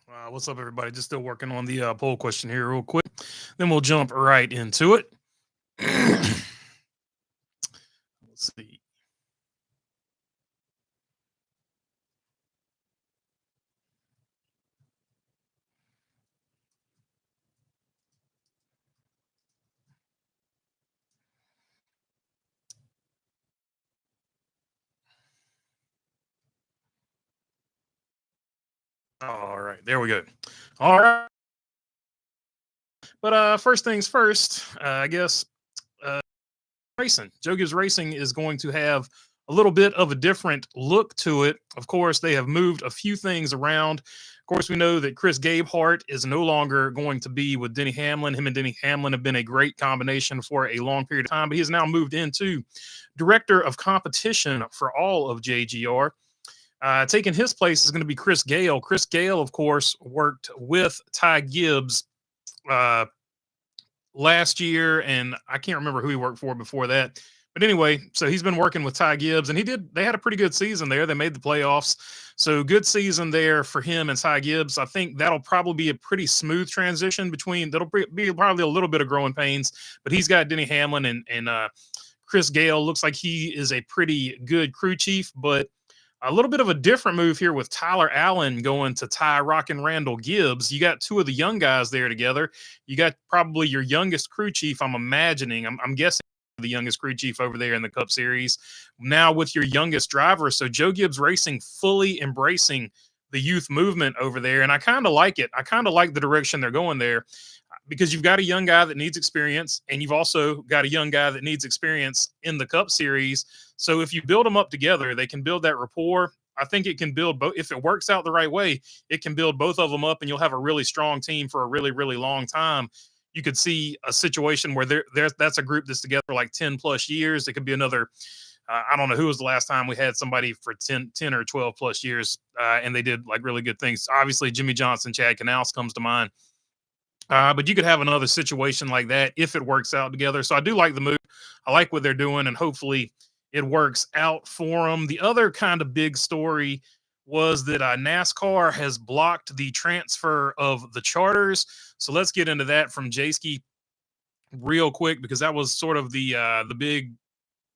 What's up, everybody? Just still working on the poll question here, real quick. Then we'll jump right into it. Let's see. All right, there we go. All right, but first things first, I guess uh, racing. Joe Gibbs Racing is going to have a little bit of a different look to it. Of course, they have moved a few things around. Of course, we know that Chris Gabehart is no longer going to be with Denny Hamlin. Him and Denny Hamlin have been a great combination for a long period of time, but he has now moved into director of competition for all of JGR. Taking his place is going to be Chris Gale. Chris Gale, of course, worked with Ty Gibbs uh, last year, and I can't remember who he worked for before that. But anyway, so he's been working with Ty Gibbs, and they had a pretty good season there. They made the playoffs. So good season there for him and Ty Gibbs. I think that'll probably be a pretty smooth transition between, that'll be probably a little bit of growing pains, but he's got Denny Hamlin and Chris Gale. Looks like he is a pretty good crew chief, but a little bit of a different move here with Tyler Allen going to Ty Rockin' Randall Gibbs. You got two of the young guys there together. You got probably your youngest crew chief, I'm imagining. I'm guessing the youngest crew chief over there in the Cup Series. Now with your youngest driver. So Joe Gibbs Racing fully embracing the youth movement over there. And I kind of like it. I kind of like the direction they're going there because you've got a young guy that needs experience, and you've also got a young guy that needs experience in the Cup Series. So if you build them up together, they can build that rapport. I think it can build both. If it works out the right way, it can build both of them up, and you'll have a really strong team for a really, really long time. You could see a situation where that's a group that's together like 10 plus years. It could be another. I don't know who was the last time we had somebody for 10 or 12 plus years, and they did like really good things. Obviously, Jimmy Johnson, Chad Canals comes to mind. But you could have another situation like that if it works out together. So I do like the move. I like what they're doing, and hopefully it works out for them. The other kind of big story was that NASCAR has blocked the transfer of the charters. So let's get into that from Jayski real quick, because that was sort of the big,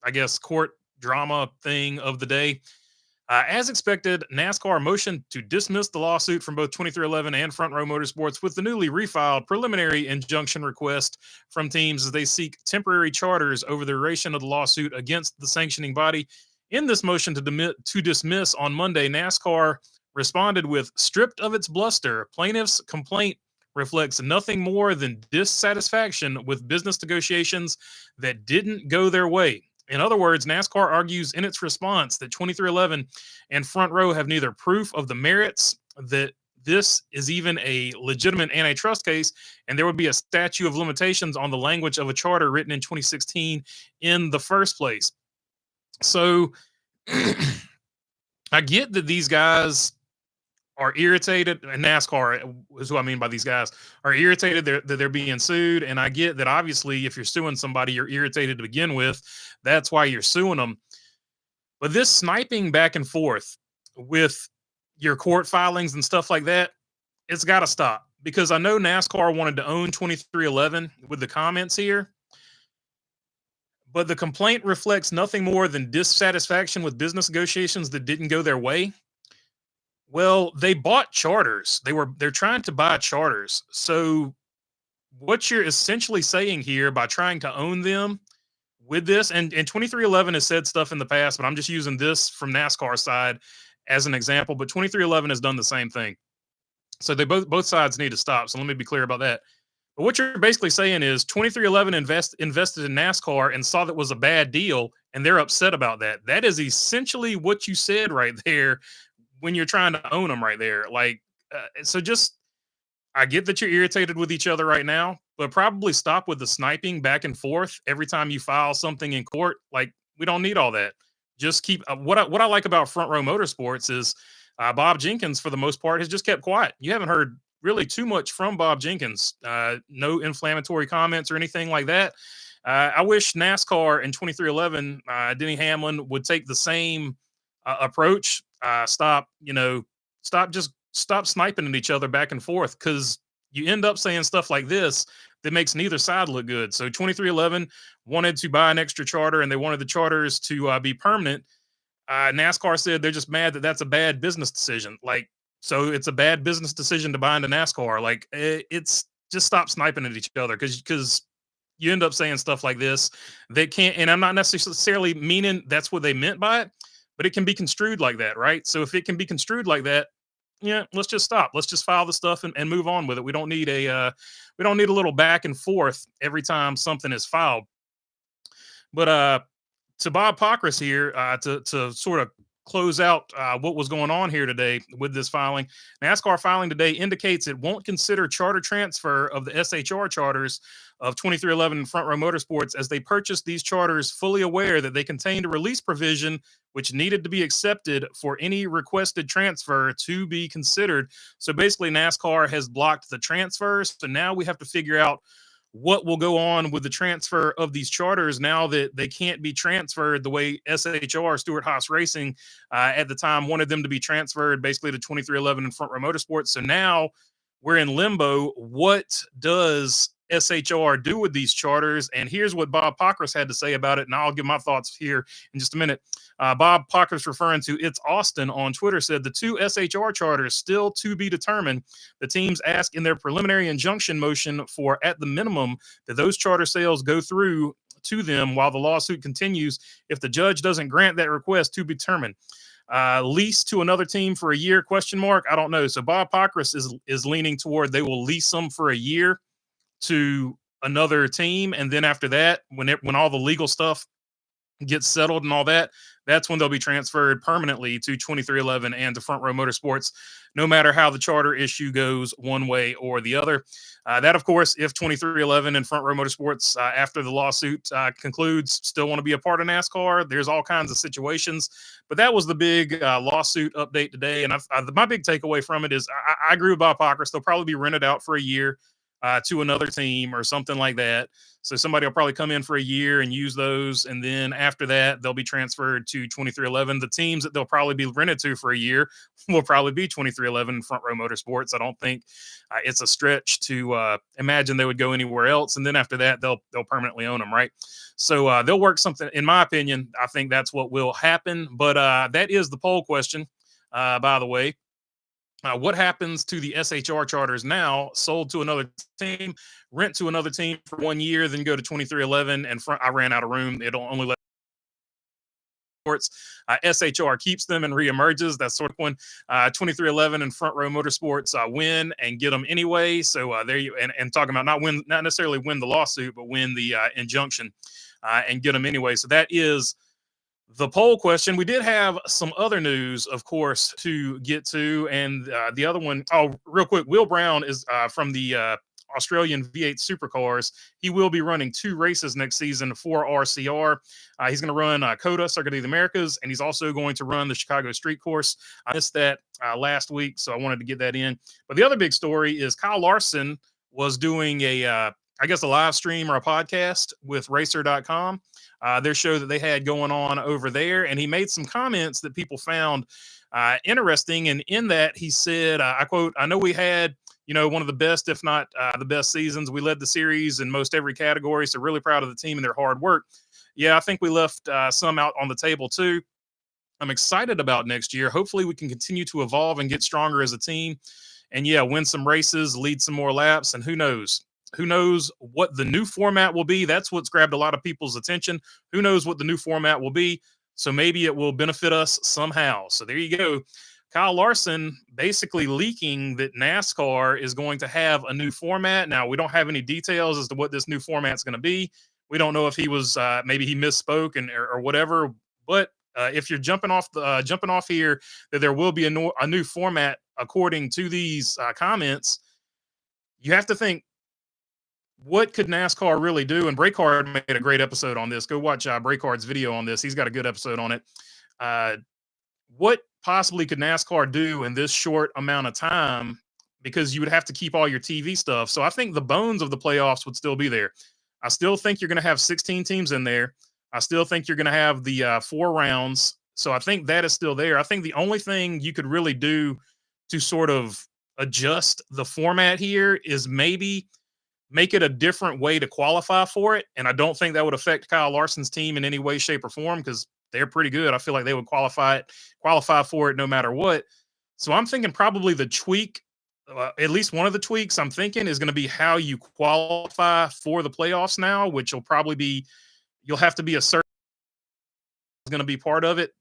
I guess, court drama thing of the day. As expected, NASCAR motioned to dismiss the lawsuit from both 2311 and Front Row Motorsports with the newly refiled preliminary injunction request from teams as they seek temporary charters over the duration of the lawsuit against the sanctioning body. In this motion to dismiss on Monday, NASCAR responded with stripped of its bluster. Plaintiff's complaint reflects nothing more than dissatisfaction with business negotiations that didn't go their way. In other words, NASCAR argues in its response that 2311 and Front Row have neither proof of the merits that this is even a legitimate antitrust case, and there would be a statute of limitations on the language of a charter written in 2016 in the first place. So I get that these guys are irritated, and NASCAR is who I mean by these guys, are irritated that they're being sued. And I get that obviously if you're suing somebody, you're irritated to begin with. That's why you're suing them. But this sniping back and forth with your court filings and stuff like that, it's got to stop, because I know NASCAR wanted to own 2311 with the comments here, but the complaint reflects nothing more than dissatisfaction with business negotiations that didn't go their way. Well, they bought charters. They're trying to buy charters. So what you're essentially saying here by trying to own them with this, and 2311 has said stuff in the past, but I'm just using this from NASCAR side as an example, but 2311 has done the same thing. So they both sides need to stop. So let me be clear about that. But what you're basically saying is 2311 invested in NASCAR and saw that was a bad deal, and they're upset about that. That is essentially what you said right there when you're trying to own them right there. Like, so just, I get that you're irritated with each other right now, but probably stop with the sniping back and forth every time you file something in court. Like, we don't need all that. Just keep what I like about Front Row Motorsports is Bob Jenkins, for the most part, has just kept quiet. You haven't heard really too much from Bob Jenkins. No inflammatory comments or anything like that. I wish NASCAR in 2311, Denny Hamlin would take the same approach. Stop just stop sniping at each other back and forth, because you end up saying stuff like this that makes neither side look good. So 2311 wanted to buy an extra charter, and they wanted the charters to be permanent. NASCAR said they're just mad that that's a bad business decision. Like, so it's a bad business decision to buy into NASCAR. Like, it's just stop sniping at each other, because you end up saying stuff like this. They can't, and I'm not necessarily meaning that's what they meant by it, but it can be construed like that, right? So if it can be construed like that, yeah, let's just stop. Let's just file the stuff and move on with it. We don't need a little back and forth every time something is filed. But to Bob Pockris here, to sort of close out what was going on here today with this filing. NASCAR filing today indicates it won't consider charter transfer of the SHR charters of 2311 Front Row Motorsports, as they purchased these charters fully aware that they contained a release provision which needed to be accepted for any requested transfer to be considered. So basically, NASCAR has blocked the transfers. So now we have to figure out what will go on with the transfer of these charters now that they can't be transferred the way SHR, Stewart Haas Racing, at the time wanted them to be transferred basically to 2311 and Front Row Motorsports. So now we're in limbo. What does SHR do with these charters? And here's what Bob Pockris had to say about it, and I'll give my thoughts here in just a minute. Bob Pockris, referring to It's Austin on Twitter, said the two SHR charters still to be determined. The teams ask in their preliminary injunction motion for, at the minimum, that those charter sales go through to them while the lawsuit continues. If the judge doesn't grant that request, to be determined. Lease to another team for a year? Question mark. I don't know. So Bob Pockris is leaning toward they will lease them for a year to another team, and then after that, when all the legal stuff gets settled and all that, that's when they'll be transferred permanently to 2311 and to Front Row Motorsports, no matter how the charter issue goes one way or the other. That, of course, if 2311 and Front Row Motorsports, after the lawsuit concludes, still want to be a part of NASCAR. There's all kinds of situations, but that was the big lawsuit update today. And my big takeaway from it is I agree with Bob Pockris. They'll probably be rented out for a year to another team or something like that. So somebody will probably come in for a year and use those, and then after that, they'll be transferred to 2311. The teams that they'll probably be rented to for a year will probably be 2311 Front Row Motorsports. I don't think it's a stretch to imagine they would go anywhere else, and then after that, they'll permanently own them, right? So they'll work something. In my opinion, I think that's what will happen. But that is the poll question, by the way. What happens to the SHR charters now? Sold to another team, rent to another team for 1 year, then go to 2311. And I ran out of room. It'll only let sports. SHR keeps them and reemerges. That's sort of when 2311 and Front Row Motorsports win and get them anyway. So there you and talking about not necessarily win the lawsuit, but win the injunction and get them anyway. So that is the poll question. We did have some other news, of course, to get to. And the other one, real quick, Will Brown is from the Australian V8 Supercars. He will be running 2 races next season for RCR. He's going to run COTA, Circuit of the Americas, and he's also going to run the Chicago Street Course. I missed that last week, so I wanted to get that in. But the other big story is Kyle Larson was doing a live stream or a podcast with Racer.com. Their show that they had going on over there, and he made some comments that people found interesting. And in that, he said, I quote, "I know we had, one of the best, if not the best seasons. We led the series in most every category, so really proud of the team and their hard work. Yeah, I think we left some out on the table too. I'm excited about next year. Hopefully we can continue to evolve and get stronger as a team. And yeah, win some races, lead some more laps, and who knows? Who knows what the new format will be? That's what's grabbed a lot of people's attention. Who knows what the new format will be? So maybe it will benefit us somehow." So there you go. Kyle Larson basically leaking that NASCAR is going to have a new format. Now, we don't have any details as to what this new format is going to be. We don't know if he was maybe he misspoke or whatever. But if you're jumping off here that there will be a new format according to these comments, you have to think, what could NASCAR really do? And Braycard made a great episode on this. Go watch Braycard's video on this. He's got a good episode on it. What possibly could NASCAR do in this short amount of time? Because you would have to keep all your TV stuff. So I think the bones of the playoffs would still be there. I still think you're going to have 16 teams in there. I still think you're going to have the 4 rounds. So I think that is still there. I think the only thing you could really do to sort of adjust the format here is maybe make it a different way to qualify for it. And I don't think that would affect Kyle Larson's team in any way, shape, or form because they're pretty good. I feel like they would qualify for it no matter what. So I'm thinking probably the tweak, at least one of the tweaks I'm thinking is going to be how you qualify for the playoffs now, which will probably be you'll have to be a certain is going to be part of it.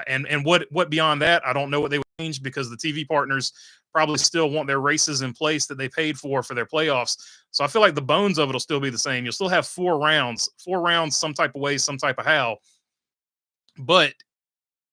And what beyond that, I don't know what they would change because the TV partners probably still want their races in place that they paid for their playoffs. So I feel like the bones of it will still be the same. You'll still have four rounds, some type of way, some type of how, but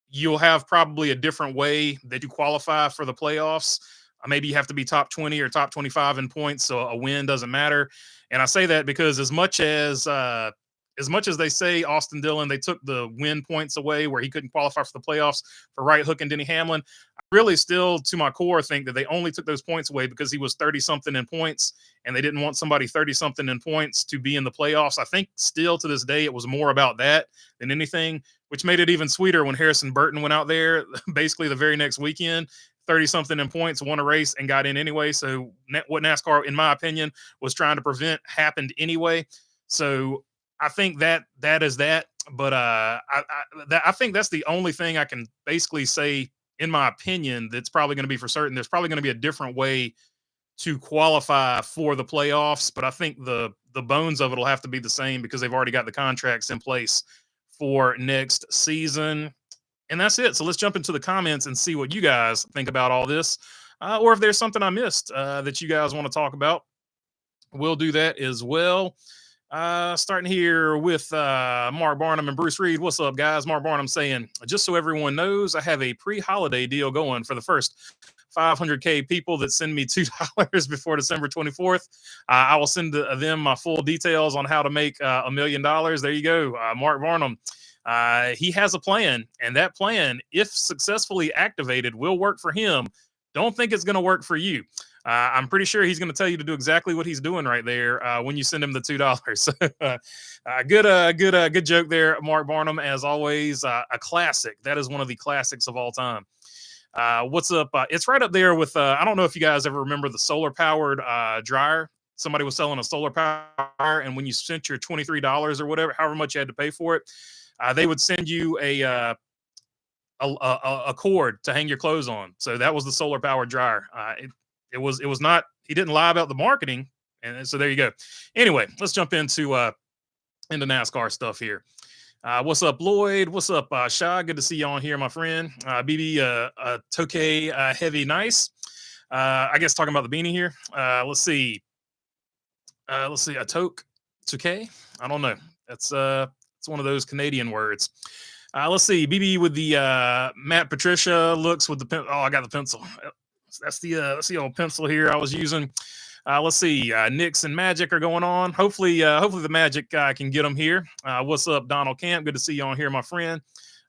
you'll have probably a different way that you qualify for the playoffs. Maybe you have to be top 20 or top 25 in points, so a win doesn't matter. And I say that because as much as they say Austin Dillon, they took the win points away where he couldn't qualify for the playoffs for Right Hook and Denny Hamlin. I really still, to my core, think that they only took those points away because he was 30-something in points, and they didn't want somebody 30-something in points to be in the playoffs. I think still to this day it was more about that than anything, which made it even sweeter when Harrison Burton went out there basically the very next weekend, 30-something in points, won a race, and got in anyway. So what NASCAR, in my opinion, was trying to prevent happened anyway. So I think that is that. But I think that's the only thing I can basically say, in my opinion, that's probably going to be for certain. There's probably going to be a different way to qualify for the playoffs, but I think the bones of it will have to be the same because they've already got the contracts in place for next season. And that's it. So let's jump into the comments and see what you guys think about all this, or if there's something I missed that you guys want to talk about. We'll do that as well. Starting here with Mark Barnum and Bruce Reed. What's up, guys? Mark Barnum saying, just so everyone knows, I have a pre-holiday deal going for the first 500K people that send me $2 before December 24th. I will send them my full details on how to make $1 million. There you go, Mark Barnum. He has a plan, and that plan, if successfully activated, will work for him. Don't think it's going to work for you. I'm pretty sure he's going to tell you to do exactly what he's doing right there when you send him the $2. Good joke there, Mark Barnum. As always, a classic. That is one of the classics of all time. What's up? It's right up there with. I don't know if you guys ever remember the solar powered dryer. Somebody was selling a solar power, and when you sent your $23 or whatever, however much you had to pay for it, they would send you a cord to hang your clothes on. So that was the solar powered dryer. It was not. He didn't lie about the marketing, and so there you go. Anyway, let's jump into NASCAR stuff here. What's up, Lloyd? What's up, Shy? Good to see you on here, my friend. BB Tokay Heavy Nice. I guess talking about the beanie here. Let's see. A toque, Tokay. I don't know. That's it's one of those Canadian words. Let's see. BB with the Matt Patricia looks with the pen. Oh, I got the pencil. That's the old pencil here I was using. Let's see. Knicks and Magic are going on. Hopefully the Magic can get them here. What's up, Donald Camp? Good to see you on here, my friend.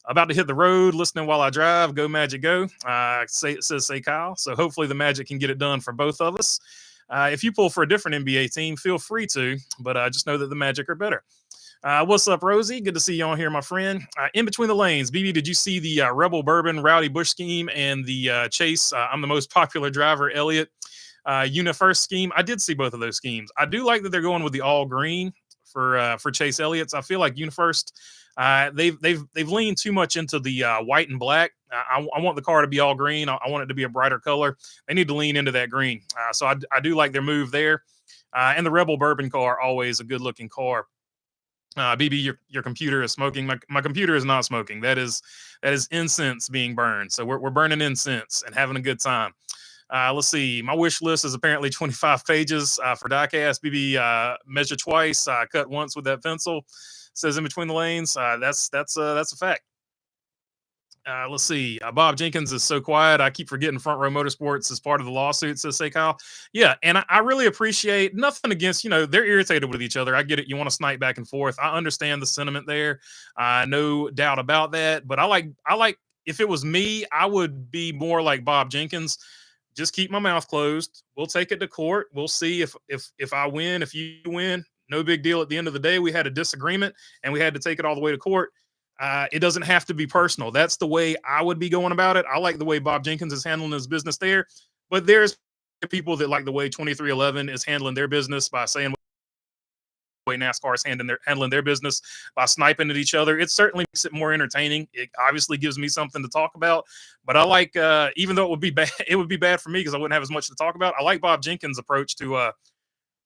About to hit the road, listening while I drive. Go Magic, go. Say Kyle. So hopefully the Magic can get it done for both of us. If you pull for a different NBA team, feel free to. But just know that the Magic are better. What's up, Rosie? Good to see you on here, my friend. In between the lanes, BB, did you see the Rebel Bourbon Rowdy Bush scheme and the Chase? I'm the most popular driver, Elliott. UniFirst scheme. I did see both of those schemes. I do like that they're going with the all green for Chase Elliott's. I feel like UniFirst, they've leaned too much into the white and black. I want the car to be all green. I want it to be a brighter color. They need to lean into that green. So I do like their move there. And the Rebel Bourbon car, always a good looking car. BB, your computer is smoking. My computer is not smoking. That is incense being burned. So we're burning incense and having a good time. Let's see. My wish list is apparently 25 pages for diecast. BB, measure twice, cut once with that pencil. Says in between the lanes. That's a fact. Let's see. Bob Jenkins is so quiet. I keep forgetting Front Row Motorsports is part of the lawsuit, says Say Kyle. Yeah, and I really appreciate, nothing against, they're irritated with each other. I get it. You want to snipe back and forth. I understand the sentiment there. No doubt about that. But I like if it was me, I would be more like Bob Jenkins. Just keep my mouth closed. We'll take it to court. We'll see if I win, if you win. No big deal. At the end of the day, we had a disagreement and we had to take it all the way to court. It doesn't have to be personal. That's the way I would be going about it. I like the way Bob Jenkins is handling his business there, but there's people that like the way 2311 is handling their business by saying way NASCAR is handling their business by sniping at each other. It certainly makes it more entertaining. It obviously gives me something to talk about. But I like, even though it would be bad, it would be bad for me because I wouldn't have as much to talk about. I like Bob Jenkins' approach to.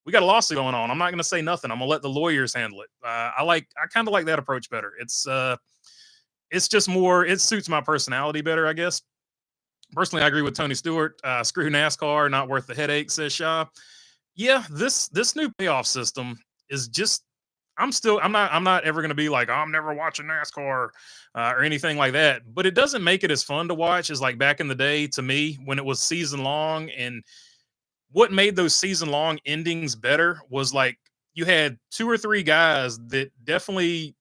We got a lawsuit going on. I'm not going to say nothing. I'm going to let the lawyers handle it. I kind of like that approach better. It's just more. It suits my personality better, I guess. Personally, I agree with Tony Stewart. Screw NASCAR, not worth the headache, says Shaw. Yeah, this new playoff system is just I'm not ever going to be like I'm never watching NASCAR or anything like that, but it doesn't make it as fun to watch as like back in the day to me when it was season long. And what made those season long endings better was like you had two or three guys that definitely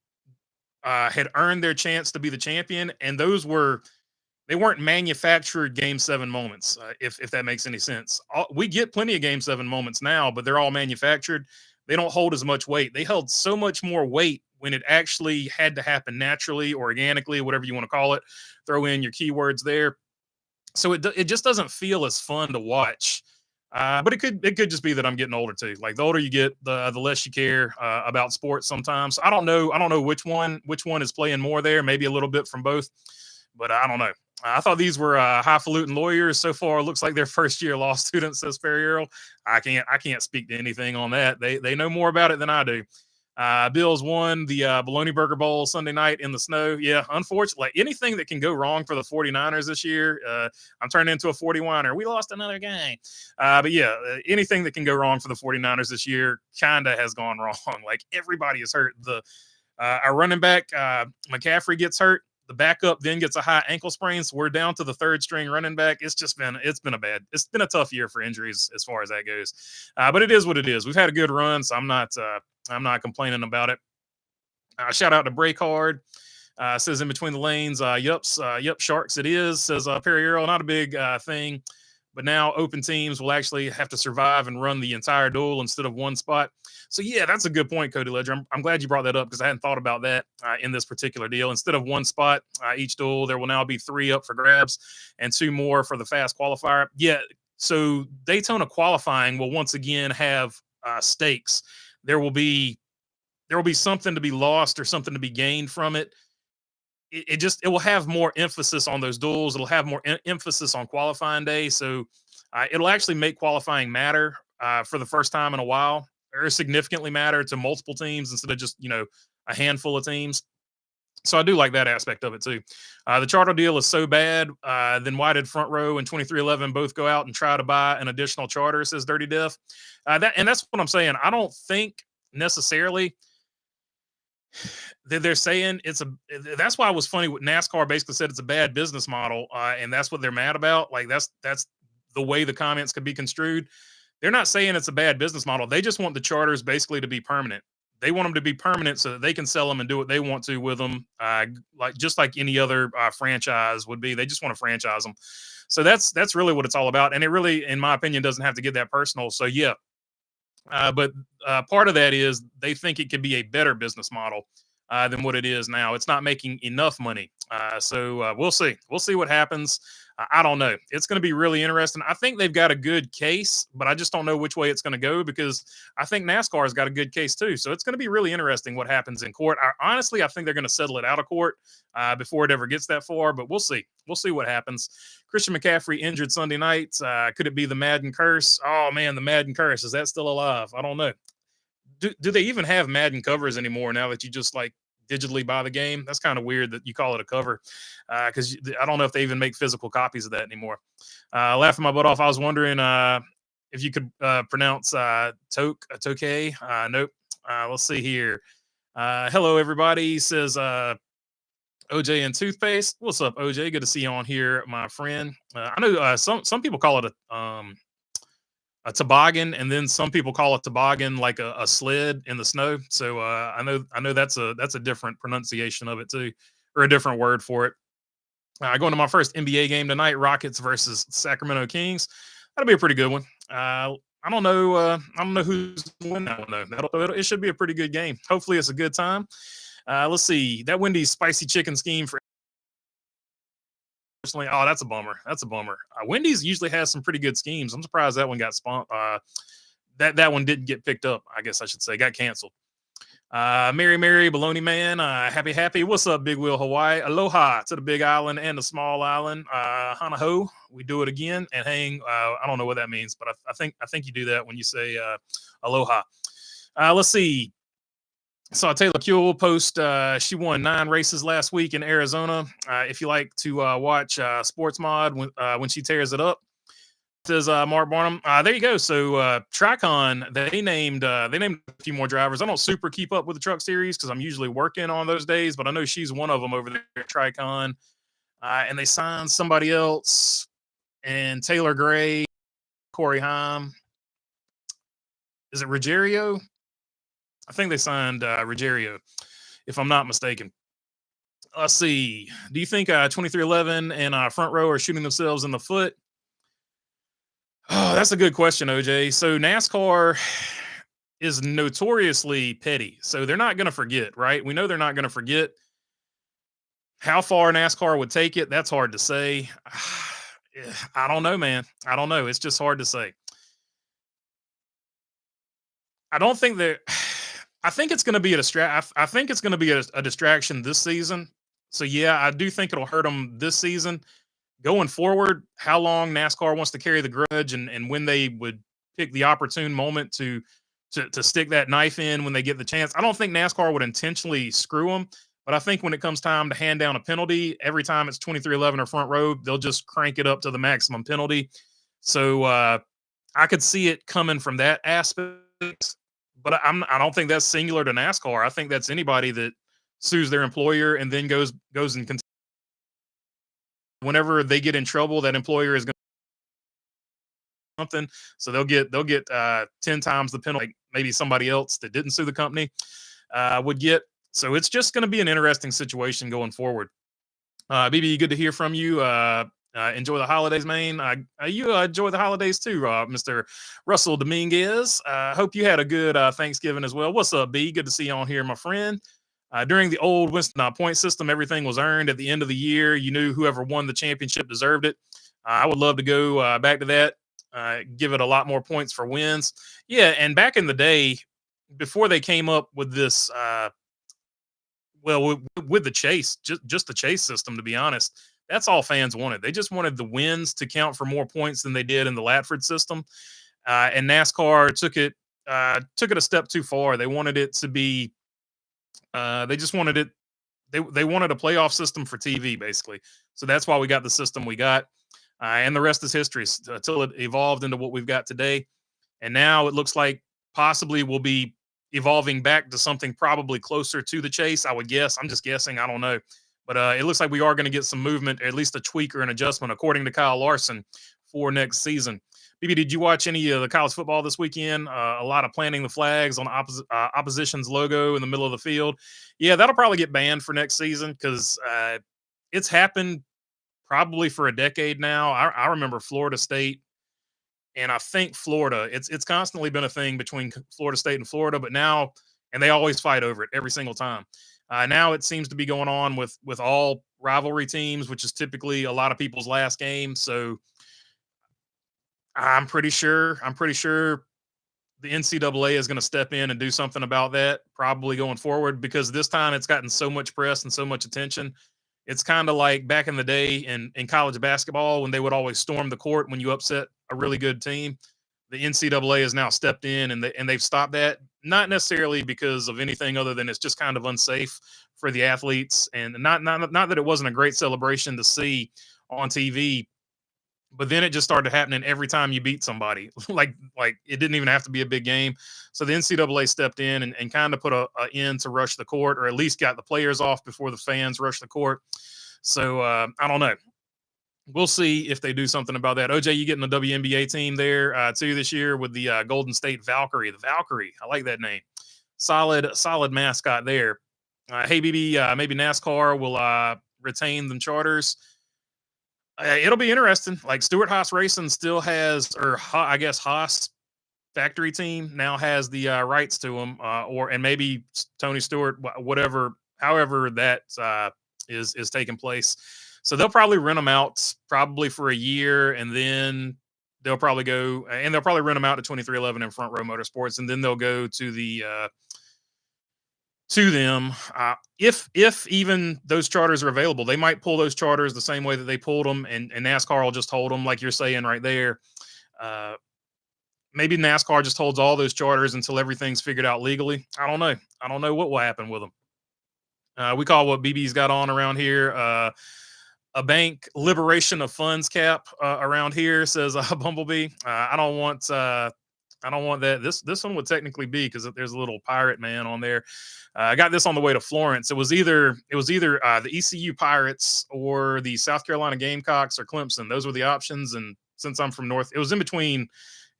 had earned their chance to be the champion, and they weren't manufactured game seven moments, if that makes any sense. We get plenty of game seven moments now, but they're all manufactured. They don't hold as much weight. They held so much more weight when it actually had to happen naturally, organically, whatever you want to call it. Throw in your keywords there. So it just doesn't feel as fun to watch. But it could just be that I'm getting older too. Like the older you get, the less you care about sports. Sometimes I don't know which one is playing more there. Maybe a little bit from both, but I don't know. I thought these were highfalutin lawyers. So far, it looks like they're first year law students, says Perry Earl. I can't speak to anything on that. They know more about it than I do. Bills won the Bologna Burger Bowl Sunday night in the snow. Yeah, unfortunately, like anything that can go wrong for the 49ers this year, I'm turning into a 41er. We lost another game. But yeah, anything that can go wrong for the 49ers this year kind of has gone wrong. Like everybody is hurt. Our running back, McCaffrey, gets hurt. The backup then gets a high ankle sprain, so we're down to the third string running back. It's been a tough year for injuries as far as that goes. But it is what it is. We've had a good run, so I'm not complaining about it. Shout out to Breakard. Says in between the lanes, yep, Sharks it is, says Perry Earl. Not a big thing, but now open teams will actually have to survive and run the entire duel instead of one spot. So yeah, that's a good point, Cody Ledger. I'm glad you brought that up because I hadn't thought about that in this particular deal. Instead of one spot each duel, there will now be three up for grabs and two more for the fast qualifier. Yeah, so Daytona qualifying will once again have stakes. There will be something to be lost or something to be gained from it. It will have more emphasis on those duels. It'll have more emphasis on qualifying day. So it'll actually make qualifying matter for the first time in a while, or significantly matter to multiple teams instead of just a handful of teams. So I do like that aspect of it too. The charter deal is so bad. Then why did Front Row and 2311 both go out and try to buy an additional charter? Says Dirty Death. That's what I'm saying. I don't think necessarily they're saying that's why it was funny what NASCAR basically said it's a bad business model, and that's what they're mad about. Like that's the way the comments could be construed. They're not saying it's a bad business model. They just want the charters basically to be permanent. They want them to be permanent so that they can sell them and do what they want to with them, like any other franchise would be. They just want to franchise them. So that's really what it's all about. And it really, in my opinion, doesn't have to get that personal. So yeah, but part of that is they think it could be a better business model than what it is now. It's not making enough money. So we'll see. We'll see what happens. I don't know. It's going to be really interesting. I think they've got a good case, but I just don't know which way it's going to go because I think NASCAR has got a good case too. So it's going to be really interesting what happens in court. Honestly, I think they're going to settle it out of court before it ever gets that far, but we'll see. We'll see what happens. Christian McCaffrey injured Sunday night. Could it be the Madden curse? Oh man, the Madden curse. Is that still alive? I don't know. Do they even have Madden covers anymore now that you just like digitally buy the game? That's kind of weird that you call it a cover because I don't know if they even make physical copies of that anymore. Laughing my butt off. I was wondering if you could pronounce Tokay. Nope. Let's see here. Hello, everybody. Says OJ and Toothpaste. What's up, OJ? Good to see you on here, my friend. I know some people call it a toboggan, and then some people call it toboggan like a sled in the snow. So I know that's a different pronunciation of it too, or a different word for it. Going to my first NBA game tonight, Rockets versus Sacramento Kings. That'll be a pretty good one. I don't know. I don't know who's going to win that one though. It should be a pretty good game. Hopefully, it's a good time. Let's see. That Wendy's spicy chicken scheme for personally. Oh, that's a bummer. That's a bummer. Wendy's usually has some pretty good schemes. I'm surprised that one got that one didn't get picked up. I guess I should say got canceled. Mary Baloney Man, happy. What's up, Big Wheel Hawaii? Aloha to the big island and the small island. Hana ho, we do it again and hang. I don't know what that means, but I think you do that when you say aloha. Let's see. Saw Taylor Kuehl post. She won 9 races last week in Arizona. If you like to watch Sports Mod when she tears it up, says Mark Barnum. There you go. So Tricon, they named a few more drivers. I don't super keep up with the truck series because I'm usually working on those days, but I know she's one of them over there at Tricon. And they signed somebody else and Taylor Gray, Corey Heim. Is it Ruggiero? I think they signed Ruggiero, if I'm not mistaken. Let's see. Do you think 2311 and Front Row are shooting themselves in the foot? Oh, that's a good question, OJ. So NASCAR is notoriously petty. So they're not going to forget, right? We know they're not going to forget. How far NASCAR would take it, that's hard to say. I don't know, man. I don't know. It's just hard to say. I don't think that. I think it's going to be I think it's going to be a distraction this season. So yeah, I do think it'll hurt them this season. Going forward, how long NASCAR wants to carry the grudge and when they would pick the opportune moment to stick that knife in when they get the chance. I don't think NASCAR would intentionally screw them, but I think when it comes time to hand down a penalty, every time it's 2311 or Front Row, they'll just crank it up to the maximum penalty. So I could see it coming from that aspect. But I don't think that's singular to NASCAR. I think that's anybody that sues their employer and then goes and whenever they get in trouble, that employer is going to something. So they'll get 10 times the penalty like maybe somebody else that didn't sue the company would get. So it's just going to be an interesting situation going forward. BB, good to hear from you. Enjoy the holidays, man. You enjoy the holidays too, Mr. Russell Dominguez. Hope you had a good Thanksgiving as well. What's up, B? Good to see you on here, my friend. During the old Winston point system, everything was earned at the end of the year. You knew whoever won the championship deserved it. I would love to go back to that. Give it a lot more points for wins. Yeah, and back in the day, before they came up with this, with the chase, just the chase system, to be honest. That's all fans wanted. They just wanted the wins to count for more points than they did in the Latford system. And NASCAR took it a step too far. They wanted it to be. They just wanted it. They wanted a playoff system for TV, basically. So that's why we got the system we got. And the rest is history until it evolved into what we've got today. And now it looks like possibly we'll be evolving back to something probably closer to the chase. I would guess. I'm just guessing. I don't know. But it looks like we are going to get some movement, or at least a tweak or an adjustment, according to Kyle Larson, for next season. BB, did you watch any of the college football this weekend? A lot of planting the flags on opposition's logo in the middle of the field. Yeah, that'll probably get banned for next season because it's happened probably for a decade now. I remember Florida State, and I think Florida. It's constantly been a thing between Florida State and Florida, but now, and they always fight over it every single time. Now it seems to be going on with all rivalry teams, which is typically a lot of people's last game. So I'm pretty sure the NCAA is going to step in and do something about that, probably going forward, because this time it's gotten so much press and so much attention. It's kind of like back in the day in college basketball when they would always storm the court when you upset a really good team. The NCAA has now stepped in and they've stopped that, not necessarily because of anything other than it's just kind of unsafe for the athletes, and not that it wasn't a great celebration to see on TV, but then it just started happening every time you beat somebody. like it didn't even have to be a big game. So the NCAA stepped in and kind of put a end to rush the court, or at least got the players off before the fans rushed the court. So I don't know. We'll see if they do something about that. OJ, you getting the WNBA team there too this year with the Golden State Valkyrie. The Valkyrie, I like that name. Solid mascot there. Hey, BB, maybe NASCAR will retain them charters. It'll be interesting. Like Stewart Haas Racing still has, or I guess Haas factory team now has the rights to them, and maybe Tony Stewart, whatever, however that is taking place. So they'll probably rent them out probably for a year, and then they'll probably go and they'll probably rent them out to 2311 and Front Row Motorsports, and then they'll go to the to them. If even those charters are available, they might pull those charters the same way that they pulled them, and NASCAR will just hold them, like you're saying right there. Uh, Maybe NASCAR just holds all those charters until everything's figured out legally. I don't know. I don't know what will happen with them. We call what BB's got on around here a bank liberation of funds cap around here, says Bumblebee. I don't want that. This one would technically be, because there's a little pirate man on there. I got this on the way to Florence. It was either the ECU Pirates or the South Carolina Gamecocks or Clemson. Those were the options. And since I'm from North, it was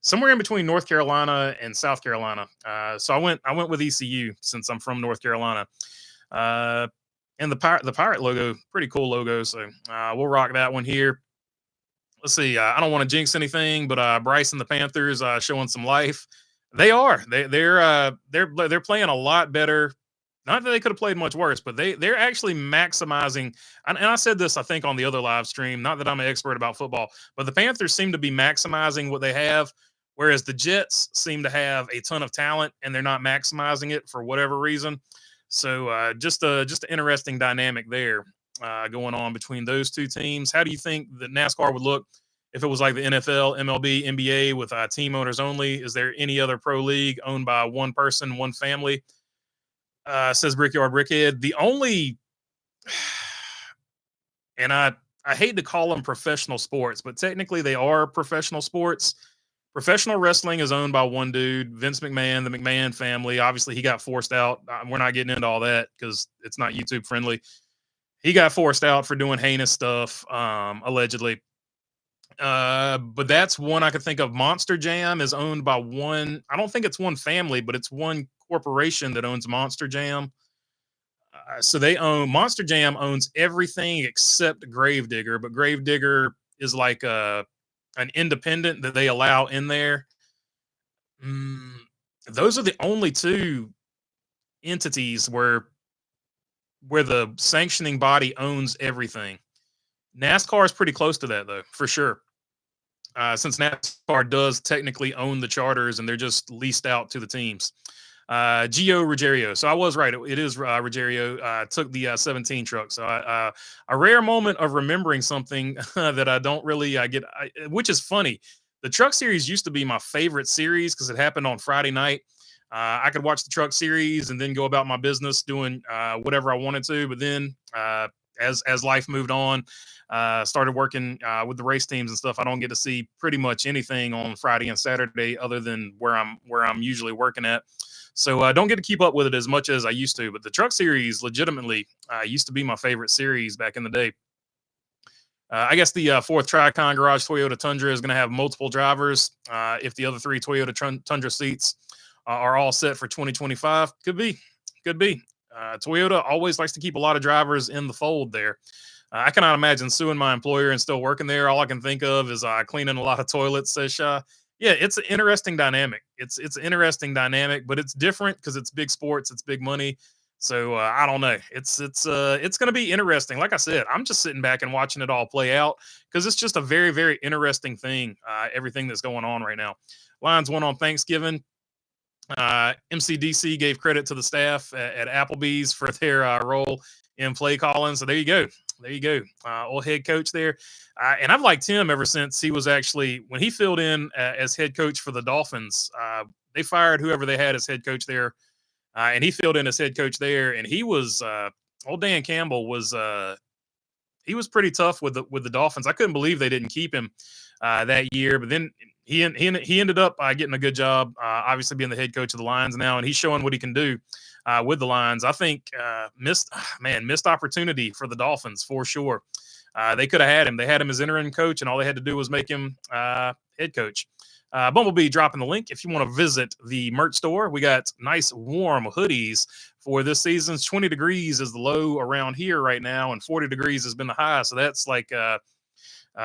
somewhere in between North Carolina and South Carolina. So I went with ECU since I'm from North Carolina. And the pirate logo, pretty cool logo. So we'll rock that one here. Let's see. I don't want to jinx anything, but Bryce and the Panthers showing some life. They are. They're playing a lot better. Not that they could have played much worse, but they're actually maximizing. And I said this, I think, on the other live stream. Not that I'm an expert about football, but the Panthers seem to be maximizing what they have, whereas the Jets seem to have a ton of talent and they're not maximizing it for whatever reason. So just an interesting dynamic there going on between those two teams. How do you think that NASCAR would look if it was like the NFL, MLB, NBA with team owners only? Is there any other pro league owned by one person, one family? Says Brickyard Brickhead. The only, and I hate to call them professional sports, but technically they are professional sports. Professional wrestling is owned by one dude, Vince McMahon, the McMahon family. Obviously, he got forced out. We're not getting into all that because it's not YouTube friendly. He got forced out for doing heinous stuff, allegedly. But that's one I could think of. Monster Jam is owned by one. I don't think it's one family, but it's one corporation that owns Monster Jam. So they own Monster Jam owns everything except Gravedigger, but Gravedigger is like an independent that they allow in there. Those are the only two entities where the sanctioning body owns everything. NASCAR is pretty close to that, though, for sure. Since NASCAR does technically own the charters and they're just leased out to the teams. Gio Ruggiero. So I was right. It is Ruggiero. Took the 17 truck. So a rare moment of remembering something that I don't really get, which is funny. The truck series used to be my favorite series because it happened on Friday night. I could watch the truck series and then go about my business doing whatever I wanted to. But then as life moved on, started working with the race teams and stuff, I don't get to see pretty much anything on Friday and Saturday other than where I'm usually working at. So I don't get to keep up with it as much as I used to. But the truck series legitimately used to be my favorite series back in the day. I guess the fourth Tricon Garage Toyota Tundra is going to have multiple drivers. If the other three Toyota Tundra seats are all set for 2025, could be. Toyota always likes to keep a lot of drivers in the fold there. I cannot imagine suing my employer and still working there. All I can think of is cleaning a lot of toilets, says Shah. Yeah, it's an interesting dynamic. It's an interesting dynamic, but it's different because it's big sports, it's big money. So I don't know. It's going to be interesting. Like I said, I'm just sitting back and watching it all play out because it's just a very, very interesting thing. Everything that's going on right now. Lions won on Thanksgiving. MCDC gave credit to the staff at Applebee's for their role in play calling. So there you go. Old head coach there. And I've liked him ever since he was actually, when he filled in as head coach for the Dolphins, they fired whoever they had as head coach there. And he filled in as head coach there. And he was, old Dan Campbell was, he was pretty tough with the Dolphins. I couldn't believe they didn't keep him that year. But then he ended up getting a good job, obviously being the head coach of the Lions now. And he's showing what he can do with the Lions. I think missed opportunity for the Dolphins for sure. They could have had him. They had him as interim coach, and all they had to do was make him head coach. Bumblebee dropping the link. If you want to visit the merch store, we got nice warm hoodies for this season. 20 degrees is the low around here right now, and 40 degrees has been the high. So that's like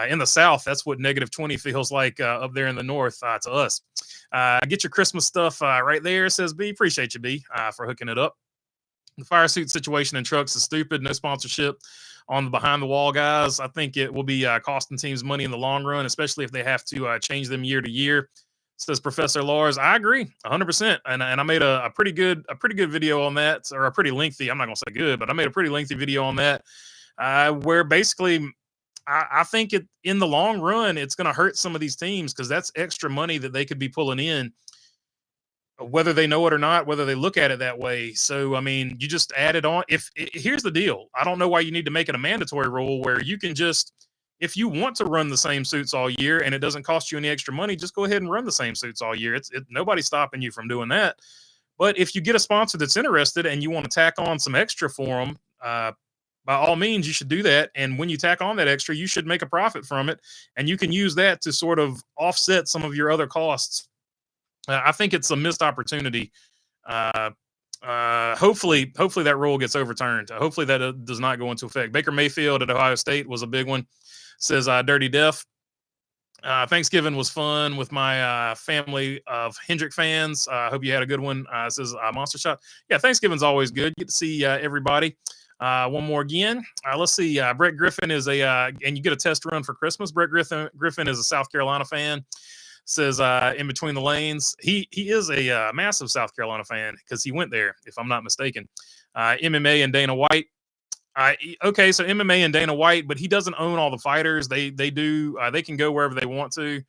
in the South, that's what negative 20 feels like up there in the North to us. Get your Christmas stuff right there, says B. Appreciate you, B, for hooking it up. The fire suit situation in trucks is stupid. No sponsorship on the behind the wall guys. I think it will be costing teams money in the long run, especially if they have to change them year to year. Says Professor Lars. I agree 100%. And I made a pretty good video on that, or a pretty lengthy. I'm not gonna say good, but I made a pretty lengthy video on that, where basically I think it in the long run it's going to hurt some of these teams because that's extra money that they could be pulling in, whether they know it or not, whether they look at it that way. So, I mean, you just add it on. Here's the deal. I don't know why you need to make it a mandatory rule where you can just, if you want to run the same suits all year and it doesn't cost you any extra money, just go ahead and run the same suits all year. Nobody's stopping you from doing that. But if you get a sponsor that's interested and you want to tack on some extra for them, by all means, you should do that. And when you tack on that extra, you should make a profit from it. And you can use that to sort of offset some of your other costs. I think it's a missed opportunity. Hopefully that rule gets overturned. Hopefully that does not go into effect. Baker Mayfield at Ohio State was a big one. Says Dirty Deaf. Thanksgiving was fun with my family of Hendrick fans. I hope you had a good one. Says Monster Shot. Yeah, Thanksgiving's always good. Get to see everybody. One more again. Let's see. Brett Griffin is and you get a test run for Christmas. Brett Griffin is a South Carolina fan. Says in between the lanes. He is a massive South Carolina fan because he went there, if I'm not mistaken. MMA and Dana White. Okay, so MMA and Dana White, but he doesn't own all the fighters. They do. They can go wherever they want to.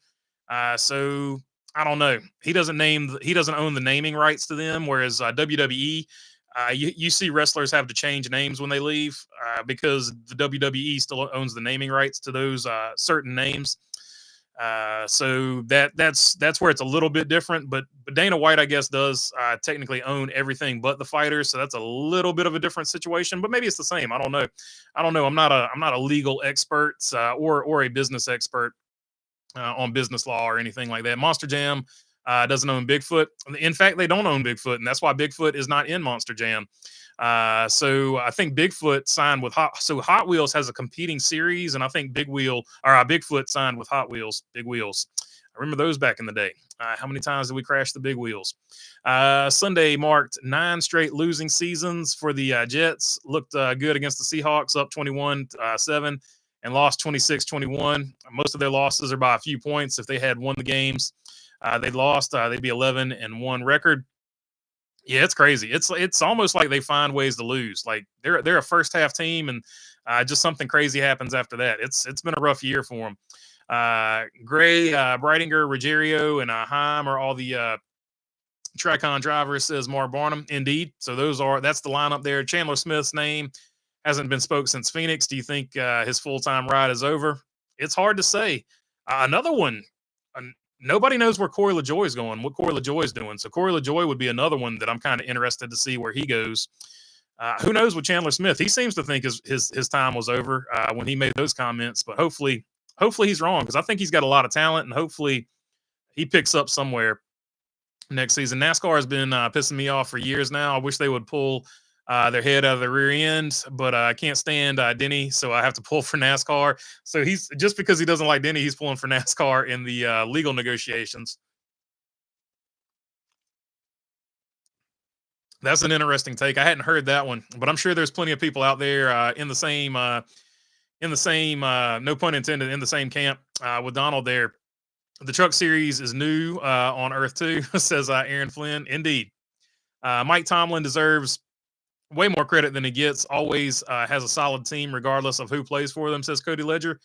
So I don't know. He doesn't own the naming rights to them, whereas WWE. You see wrestlers have to change names when they leave because the WWE still owns the naming rights to those certain names. So that's where it's a little bit different. But Dana White, I guess, does technically own everything but the fighters. So that's a little bit of a different situation. But maybe it's the same. I don't know. I'm not a legal expert or a business expert on business law or anything like that. Monster Jam doesn't own Bigfoot. In fact, they don't own Bigfoot, and that's why Bigfoot is not in Monster Jam. So I think Bigfoot signed with Hot Wheels has a competing series, and I think Bigfoot signed with Hot Wheels, Big Wheels. I remember those back in the day. How many times did we crash the big wheels? Sunday marked 9 straight losing seasons for the Jets. Looked good against the Seahawks, up 21-7, and lost 26-21. Most of their losses are by a few points. If they had won the games they lost, they'd be 11-1 record. Yeah, it's crazy. It's almost like they find ways to lose. Like they're a first half team, and just something crazy happens after that. It's been a rough year for them. Gray, Breitinger, Ruggiero, and Heim are all the Tricon drivers, says Mark Barnum. Indeed. So that's the lineup there. Chandler Smith's name hasn't been spoke since Phoenix. Do you think his full-time ride is over? It's hard to say. Another one. Nobody knows where Corey LaJoy is going, what Corey LaJoy is doing. So Corey LaJoy would be another one that I'm kind of interested to see where he goes. Who knows with Chandler Smith? He seems to think his time was over when he made those comments, but hopefully he's wrong, because I think he's got a lot of talent, and hopefully he picks up somewhere next season. NASCAR has been pissing me off for years now. I wish they would pull their head out of the rear end, but I can't stand Denny, so I have to pull for NASCAR. So he's just because he doesn't like Denny, he's pulling for NASCAR in the legal negotiations. That's an interesting take. I hadn't heard that one, but I'm sure there's plenty of people out there in the same, no pun intended, in the same camp with Donald there. The truck series is new on Earth 2, says Aaron Flynn. Indeed. Mike Tomlin deserves way more credit than he gets. Always has a solid team regardless of who plays for them, says Cody Ledger.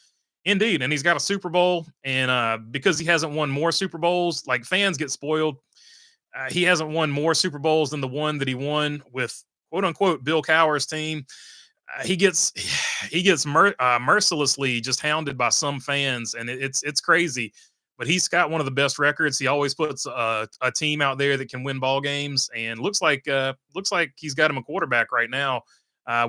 Indeed. And he's got a Super Bowl, and because he hasn't won more Super Bowls, like, fans get spoiled. He hasn't won more Super Bowls than the one that he won with, quote unquote, Bill Cowher's team. He gets mercilessly just hounded by some fans, and it's crazy. But he's got one of the best records. He always puts a team out there that can win ball games, and looks like he's got him a quarterback right now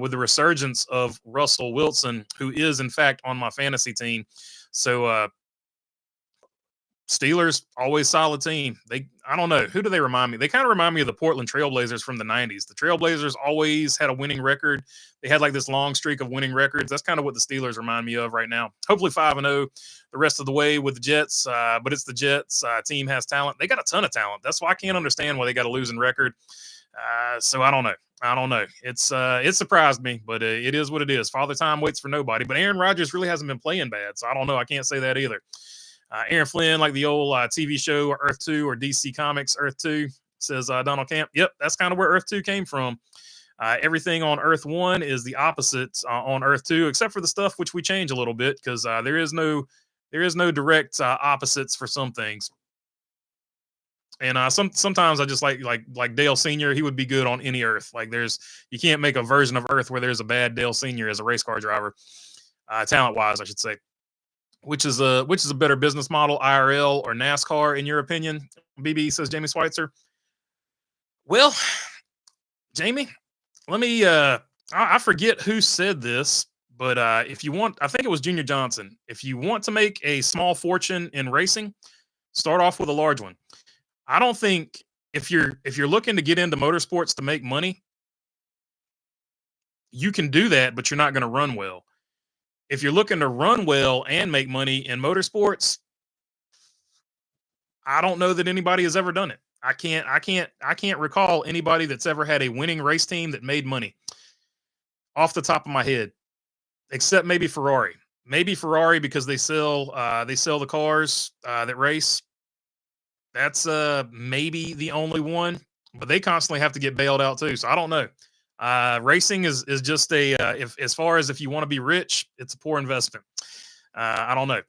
with the resurgence of Russell Wilson, who is in fact on my fantasy team. So Steelers, always solid team. I don't know, who do they remind me? They kind of remind me of the Portland Trailblazers from the 90s. The Trailblazers always had a winning record. They had like this long streak of winning records. That's kind of what the Steelers remind me of right now. Hopefully 5-0 the rest of the way with the Jets, but it's the Jets. Team has talent. They got a ton of talent. That's why I can't understand why they got a losing record. So I don't know. I don't know. It surprised me, but it is what it is. Father Time waits for nobody. But Aaron Rodgers really hasn't been playing bad, so I don't know. I can't say that either. Aaron Flynn, like the old TV show Earth 2 or DC Comics Earth 2, says Donald Camp. Yep, that's kind of where Earth 2 came from. Everything on Earth 1 is the opposite on Earth 2, except for the stuff which we change a little bit because there is no direct opposites for some things. And sometimes I just like Dale Senior. He would be good on any Earth. Like you can't make a version of Earth where there's a bad Dale Senior as a race car driver, talent wise, I should say. Which is a better business model, IRL or NASCAR, in your opinion? BB, says Jamie Schweitzer. Well, Jamie, let me. I forget who said this, but if you want, I think it was Junior Johnson. If you want to make a small fortune in racing, start off with a large one. I don't think if you're looking to get into motorsports to make money, you can do that, but you're not going to run well. If you're looking to run well and make money in motorsports, I don't know that anybody has ever done it. I can't recall anybody that's ever had a winning race team that made money off the top of my head, except maybe Ferrari. Maybe Ferrari because they sell the cars that race. That's maybe the only one, but they constantly have to get bailed out too. So I don't know. Racing is just as far as if you want to be rich, it's a poor investment. I don't know.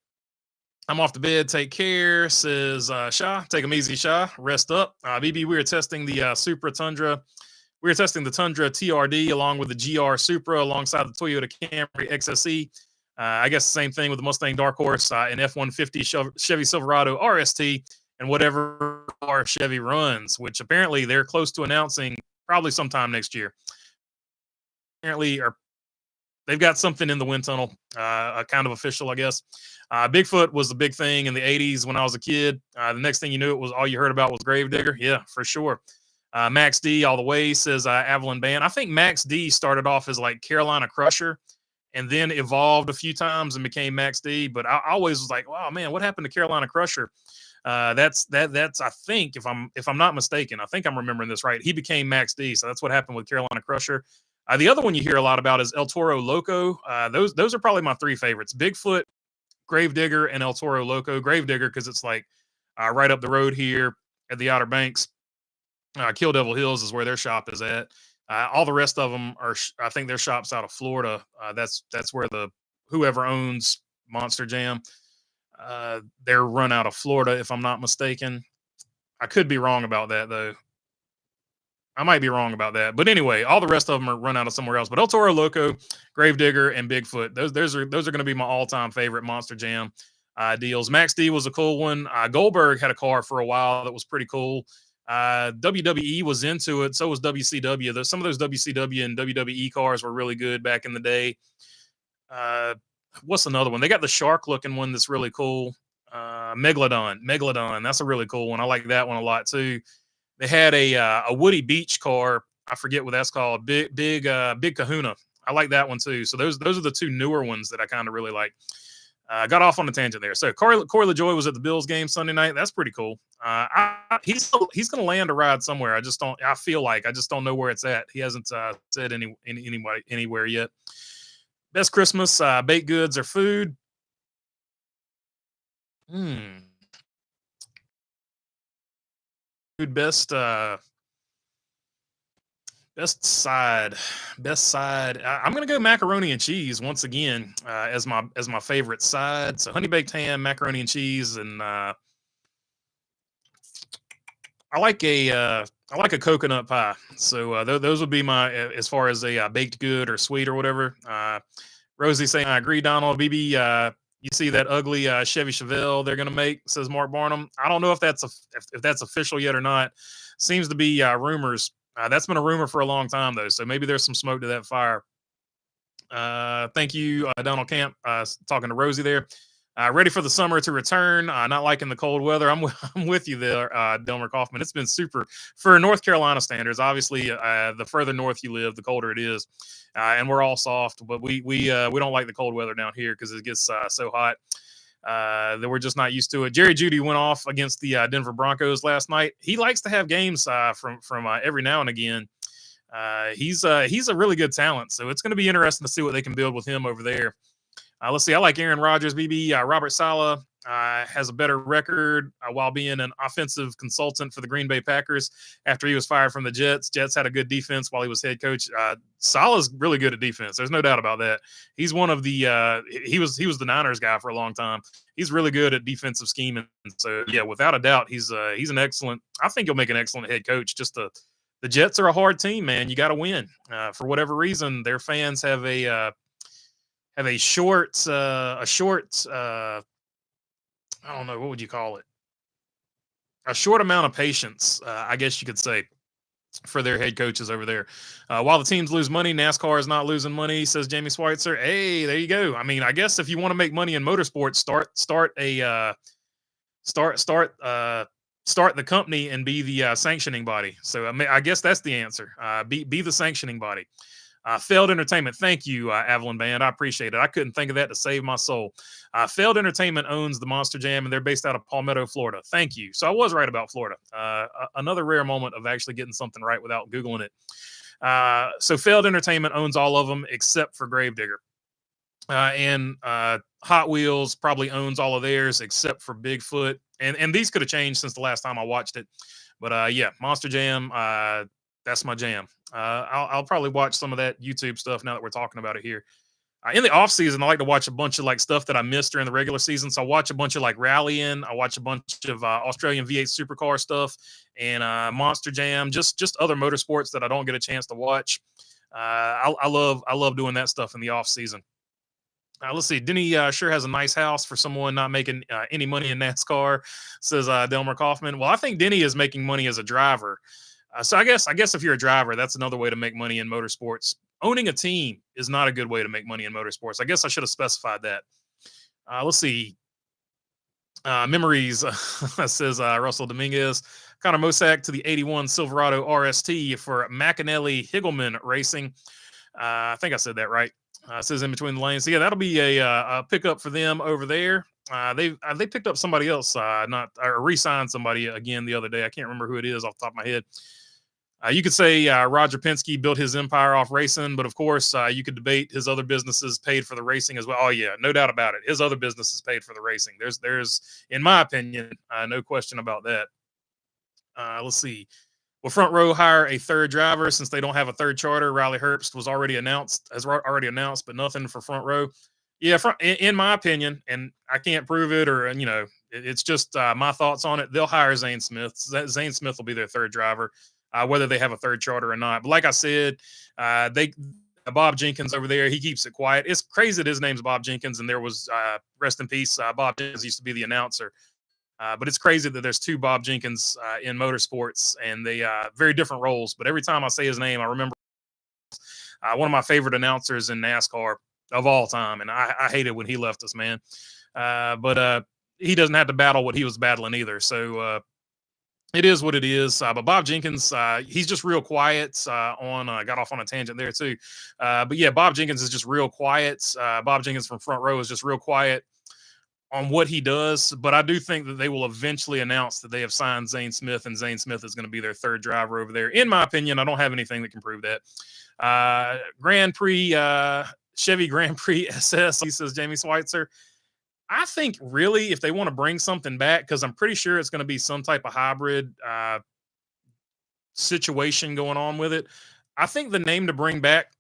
I'm off the bed. Take care, says Shah. Take them easy, Shah. Rest up. BB, we are testing the Supra Tundra. We are testing the Tundra TRD along with the GR Supra alongside the Toyota Camry XSE. I guess the same thing with the Mustang Dark Horse and F-150 Chevy Silverado RST and whatever car Chevy runs, which apparently they're close to announcing probably sometime next year. Apparently, they've got something in the wind tunnel, kind of official, I guess. Bigfoot was the big thing in the 80s when I was a kid. The next thing you knew, it was all you heard about was Gravedigger. Yeah, for sure. Max D all the way, says Avalon Band. I think Max D started off as like Carolina Crusher and then evolved a few times and became Max D. But I always was like, wow, man, what happened to Carolina Crusher? That's I think if I'm not mistaken, I think I'm remembering this right. He became Max D, so that's what happened with Carolina Crusher. The other one you hear a lot about is El Toro Loco. Those are probably my three favorites: Bigfoot, Gravedigger, and El Toro Loco. Gravedigger because it's like right up the road here at the Outer Banks. Kill Devil Hills is where their shop is at. All the rest of them are, I think, their shop's out of Florida. That's where whoever owns Monster Jam, they're run out of Florida, if I'm not mistaken. I could be wrong about that though. I might be wrong about that, but anyway, all the rest of them are run out of somewhere else. But El Toro Loco, Gravedigger, and Bigfoot, those are going to be my all-time favorite Monster Jam deals. Max D was a cool one. Goldberg had a car for a while that was pretty cool. WWE was into it, so was WCW. Some of those WCW and WWE cars were really good back in the day. What's another one? They got the shark-looking one that's really cool. Megalodon. That's a really cool one. I like that one a lot too. They had a Woody Beach car. I forget what that's called. Big Kahuna. I like that one too. So those are the two newer ones that I kind of really like. Got off on a tangent there. So Corey LaJoy was at the Bills game Sunday night. That's pretty cool. He's going to land a ride somewhere. I just don't know where it's at. He hasn't said anywhere yet. Best Christmas baked goods or food. Food best side. I'm gonna go macaroni and cheese once again as my favorite side. So honey baked ham, macaroni and cheese, and I like a coconut pie. So those would be my as far as a baked good or sweet or whatever. Rosie saying I agree, Donald. BB, you see that ugly Chevy Chevelle they're gonna make, says Mark Barnum. I don't know if that's official yet or not. Seems to be rumors. That's been a rumor for a long time, though, so maybe there's some smoke to that fire. Thank you, Donald Camp, talking to Rosie there. Ready for the summer to return. Not liking the cold weather. I'm with you there, Delmer Kaufman. It's been super for North Carolina standards. Obviously, the further north you live, the colder it is, and we're all soft. But we don't like the cold weather down here because it gets so hot. that we're just not used to it. Jerry Jeudy went off against the Denver Broncos last night. He likes to have games from every now and again. He's a really good talent, so it's going to be interesting to see what they can build with him over there. Let's see. I like Aaron Rodgers, BB. Robert Saleh has a better record while being an offensive consultant for the Green Bay Packers after he was fired from the Jets. Jets had a good defense while he was head coach. Saleh's really good at defense. There's no doubt about that. He's one of the he was the Niners guy for a long time. He's really good at defensive scheming. So yeah, without a doubt, he's an excellent. I think he'll make an excellent head coach. The Jets are a hard team, man. You got to win. For whatever reason, their fans have a short I don't know, what would you call it? A short amount of patience, I guess you could say, for their head coaches over there. While the teams lose money, NASCAR is not losing money, says Jamie Schweitzer. Hey, there you go. I mean, I guess if you want to make money in motorsports, start the company and be the sanctioning body. So I guess that's the answer. Be the sanctioning body. Failed Entertainment. Thank you, Avalon Band. I appreciate it. I couldn't think of that to save my soul. Failed Entertainment owns the Monster Jam, and they're based out of Palmetto, Florida. Thank you. So I was right about Florida. Another rare moment of actually getting something right without Googling it. So Failed Entertainment owns all of them except for Gravedigger. And Hot Wheels probably owns all of theirs except for Bigfoot. And these could have changed since the last time I watched it. But yeah, Monster Jam, that's my jam. I'll probably watch some of that YouTube stuff now that we're talking about it here. In the off season, I like to watch a bunch of like stuff that I missed during the regular season. So I watch a bunch of like rallying. I watch a bunch of Australian V8 supercar stuff and Monster Jam, just other motorsports that I don't get a chance to watch. I love doing that stuff in the off season. Let's see. Denny sure has a nice house for someone not making any money in NASCAR, says Delmer Kaufman. Well, I think Denny is making money as a driver. So I guess if you're a driver, that's another way to make money in motorsports. Owning a team is not a good way to make money in motorsports. I guess I should have specified that. Let's see. Memories, says Russell Dominguez. Connor Mosack to the 81 Silverado RST for McAnally Higgleman Racing. I think I said that right. Says in between the lanes. So yeah, that'll be a pickup for them over there. They picked up somebody else, or re-signed somebody again the other day. I can't remember who it is off the top of my head. You could say Roger Penske built his empire off racing, but of course you could debate his other businesses paid for the racing as well. Oh yeah, no doubt about it. His other businesses paid for the racing. There's in my opinion, no question about that. Let's see. Will Front Row hire a third driver since they don't have a third charter? Riley Herbst has already announced, but nothing for Front Row. Yeah, in my opinion, and I can't prove it, or it's just my thoughts on it. They'll hire Zane Smith. Zane Smith will be their third driver, whether they have a third charter or not. But like I said, Bob Jenkins over there, he keeps it quiet. It's crazy that his name's Bob Jenkins, and there was rest in peace. Bob Jenkins used to be the announcer. But it's crazy that there's two Bob Jenkins in motorsports, and they very different roles. But every time I say his name, I remember one of my favorite announcers in NASCAR of all time, and I hated when he left us, man. But he doesn't have to battle what he was battling either. So it is what it is. But Bob Jenkins, he's just real quiet. Got off on a tangent there too. But yeah, Bob Jenkins is just real quiet. Bob Jenkins from Front Row is just real quiet on what he does, but I do think that they will eventually announce that they have signed Zane Smith, and Zane Smith is going to be their third driver over there. In my opinion, I don't have anything that can prove that. Grand Prix, Chevy Grand Prix SS, he says Jamie Schweitzer. I think really if they want to bring something back, because I'm pretty sure it's going to be some type of hybrid situation going on with it. I think the name to bring back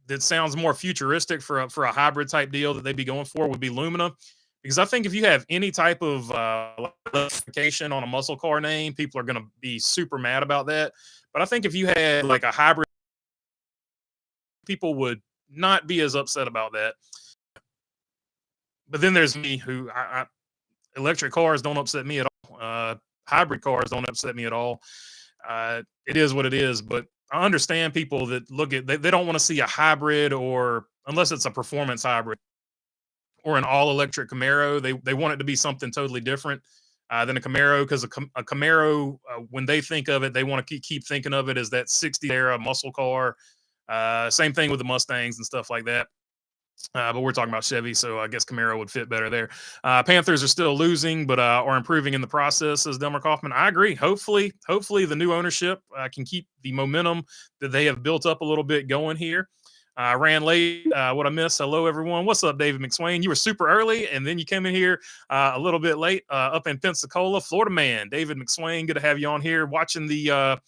that sounds more futuristic for a hybrid type deal that they'd be going for would be Lumina. Because I think if you have any type of electrification on a muscle car name, people are going to be super mad about that. But I think if you had like a hybrid, people would not be as upset about that. But then there's me, who electric cars don't upset me at all. Hybrid cars don't upset me at all. It is what it is. But I understand people that look at, they don't want to see a hybrid, or unless it's a performance hybrid, or an all-electric Camaro. They want it to be something totally different than a Camaro, because a Camaro, when they think of it, they want to keep thinking of it as that 60s era muscle car. Same thing with the Mustangs and stuff like that. But we're talking about Chevy, so I guess Camaro would fit better there. Panthers are still losing, but are improving in the process, says Delmer Kaufman. I agree. Hopefully, the new ownership can keep the momentum that they have built up a little bit going here. Ran late. What I missed? Hello, everyone. What's up, David McSwain? You were super early, and then you came in here a little bit late up in Pensacola, Florida man. David McSwain, good to have you on here watching the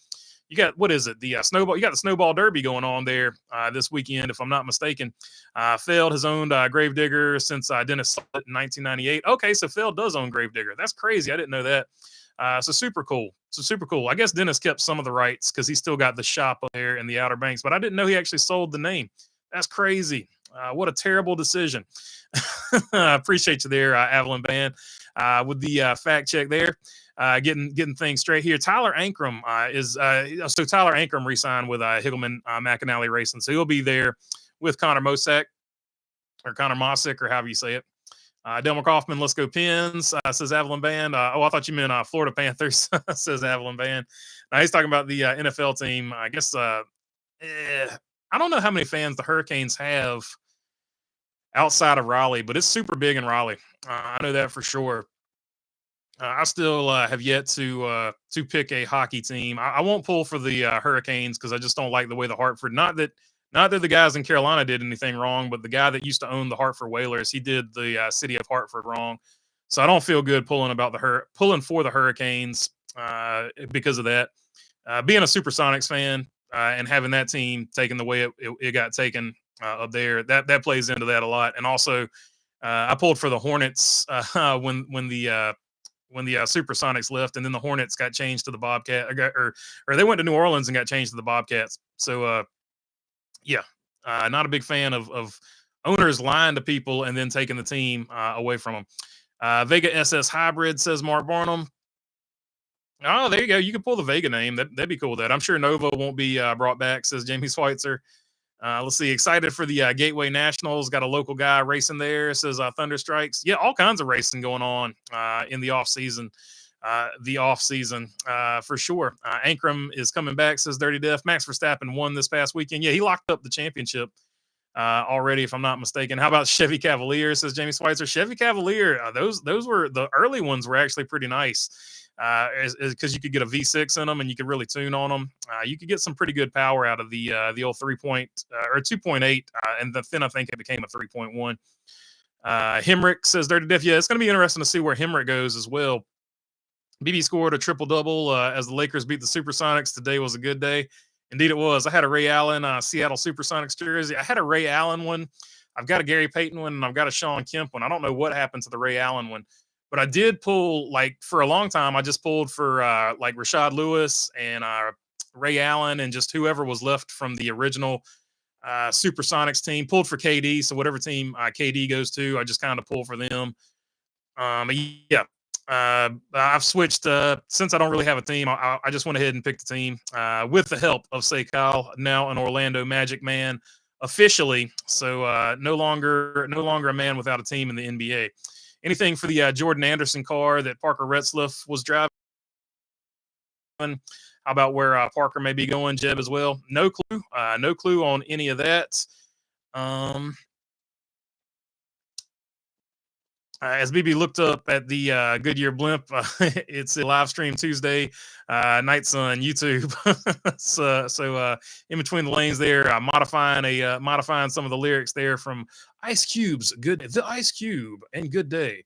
you got what is it? The snowball. You got the snowball derby going on there this weekend, if I'm not mistaken. Feld has owned Gravedigger since Dennis sold it in 1998. Okay, so Feld does own Gravedigger. That's crazy. I didn't know that. So super cool. So super cool. I guess Dennis kept some of the rights because he's still got the shop up there in the Outer Banks, but I didn't know he actually sold the name. That's crazy. What a terrible decision. I appreciate you there, Avalon Band, with the fact check there. Getting things straight here. Tyler Ankrum so Tyler Ankrum re-signed with Higgleman McAnally Racing, so he'll be there with Connor Mosick or Connor Mosick or however you say it. Delmer Kaufman, let's go Pins, says Avalon Band. I thought you meant Florida Panthers, says Avalon Band. He's talking about the NFL team. I guess I don't know how many fans the Hurricanes have outside of Raleigh, but it's super big in Raleigh. I know that for sure. I still have yet to pick a hockey team. I won't pull for the Hurricanes because I just don't like the way the Hartford. Not that the guys in Carolina did anything wrong, but the guy that used to own the Hartford Whalers, he did the city of Hartford wrong. So I don't feel good pulling for the Hurricanes because of that. Being a Supersonics fan and having that team taken the way it got taken up there, that plays into that a lot. And also, I pulled for the Hornets when the Supersonics left, and then the Hornets got changed to the Bobcat, or they went to New Orleans and got changed to the Bobcats. So, not a big fan of owners lying to people and then taking the team away from them. Vega SS Hybrid, says Mark Barnum. Oh, there you go. You can pull the Vega name. That'd be cool with that. I'm sure Nova won't be brought back, says Jamie Schweitzer. Let's see. Excited for the Gateway Nationals. Got a local guy racing there. Says Thunder Strikes. Yeah, all kinds of racing going on in the off season. For sure. Ankrum is coming back. Says Dirty Death. Max Verstappen won this past weekend. Yeah, he locked up the championship already, if I'm not mistaken. How about Chevy Cavalier? Says Jamie Schweitzer. Chevy Cavalier. Those were the early ones. Were actually pretty nice. Because you could get a V6 in them and you could really tune on them. You could get some pretty good power out of the old 3 or 2.8, and then I think it became a 3.1. Hemrick says Dirty Death. Yeah, it's going to be interesting to see where Hemrick goes as well. BB scored a triple-double as the Lakers beat the Supersonics. Today was a good day. Indeed it was. I had a Ray Allen Seattle Supersonics jersey. I had a Ray Allen one. I've got a Gary Payton one, and I've got a Sean Kemp one. I don't know what happened to the Ray Allen one. But I did pull, like, for a long time, I just pulled for, like, Rashad Lewis and Ray Allen and just whoever was left from the original Supersonics team. Pulled for KD, so whatever team KD goes to, I just kind of pull for them. I've switched, since I don't really have a team, I just went ahead and picked the team with the help of, say, Kyle, now an Orlando Magic man officially. So no longer a man without a team in the NBA. Anything for the Jordan Anderson car that Parker Retzlaff was driving? How about where Parker may be going, Jeb, as well? No clue. No clue on any of that. As BB looked up at the Goodyear blimp, it's a live stream Tuesday, Night Sun YouTube. so in between the lanes there, modifying some of the lyrics there from Ice Cube's the Ice Cube and Good Day.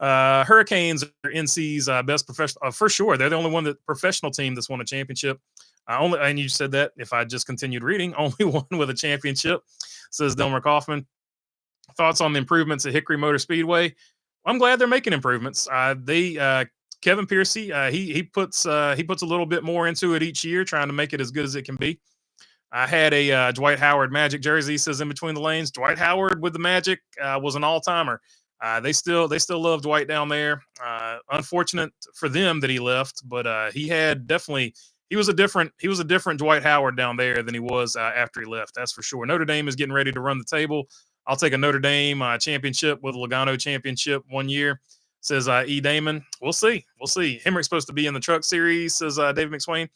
Hurricanes are NC's best professional for sure. They're the only professional team that's won a championship. And you said that if I just continued reading, only one with a championship, says Delmer Kaufman. Thoughts on the improvements at Hickory Motor Speedway? I'm glad they're making improvements. Kevin Piercy, he puts a little bit more into it each year, trying to make it as good as it can be. I had a Dwight Howard Magic jersey, says in between the lanes. Dwight Howard with the Magic was an all-timer. They still love Dwight down there. Unfortunate for them that he left, but he was a different Dwight Howard down there than he was after he left. That's for sure. Notre Dame is getting ready to run the table. I'll take a Notre Dame championship with a Logano championship one year, says E. Damon. We'll see. Hemrick's supposed to be in the truck series, says David McSwain.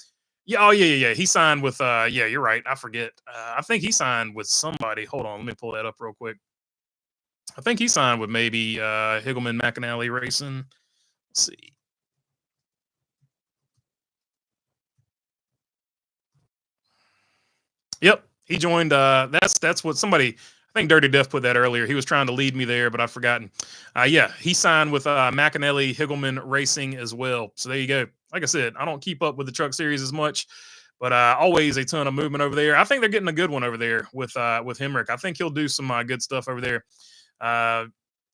Yeah, yeah. He signed with, you're right. I forget. I think he signed with somebody. Hold on. Let me pull that up real quick. I think he signed with maybe Higgleman McAnally Racing. Let's see. Yep, he joined. That's what somebody. I think Dirty Death put that earlier. He was trying to lead me there, but I've forgotten. Yeah, he signed with McAnally Higgleman Racing as well. So there you go. Like I said, I don't keep up with the Truck Series as much, but always a ton of movement over there. I think they're getting a good one over there with Hemrick. I think he'll do some good stuff over there. Uh,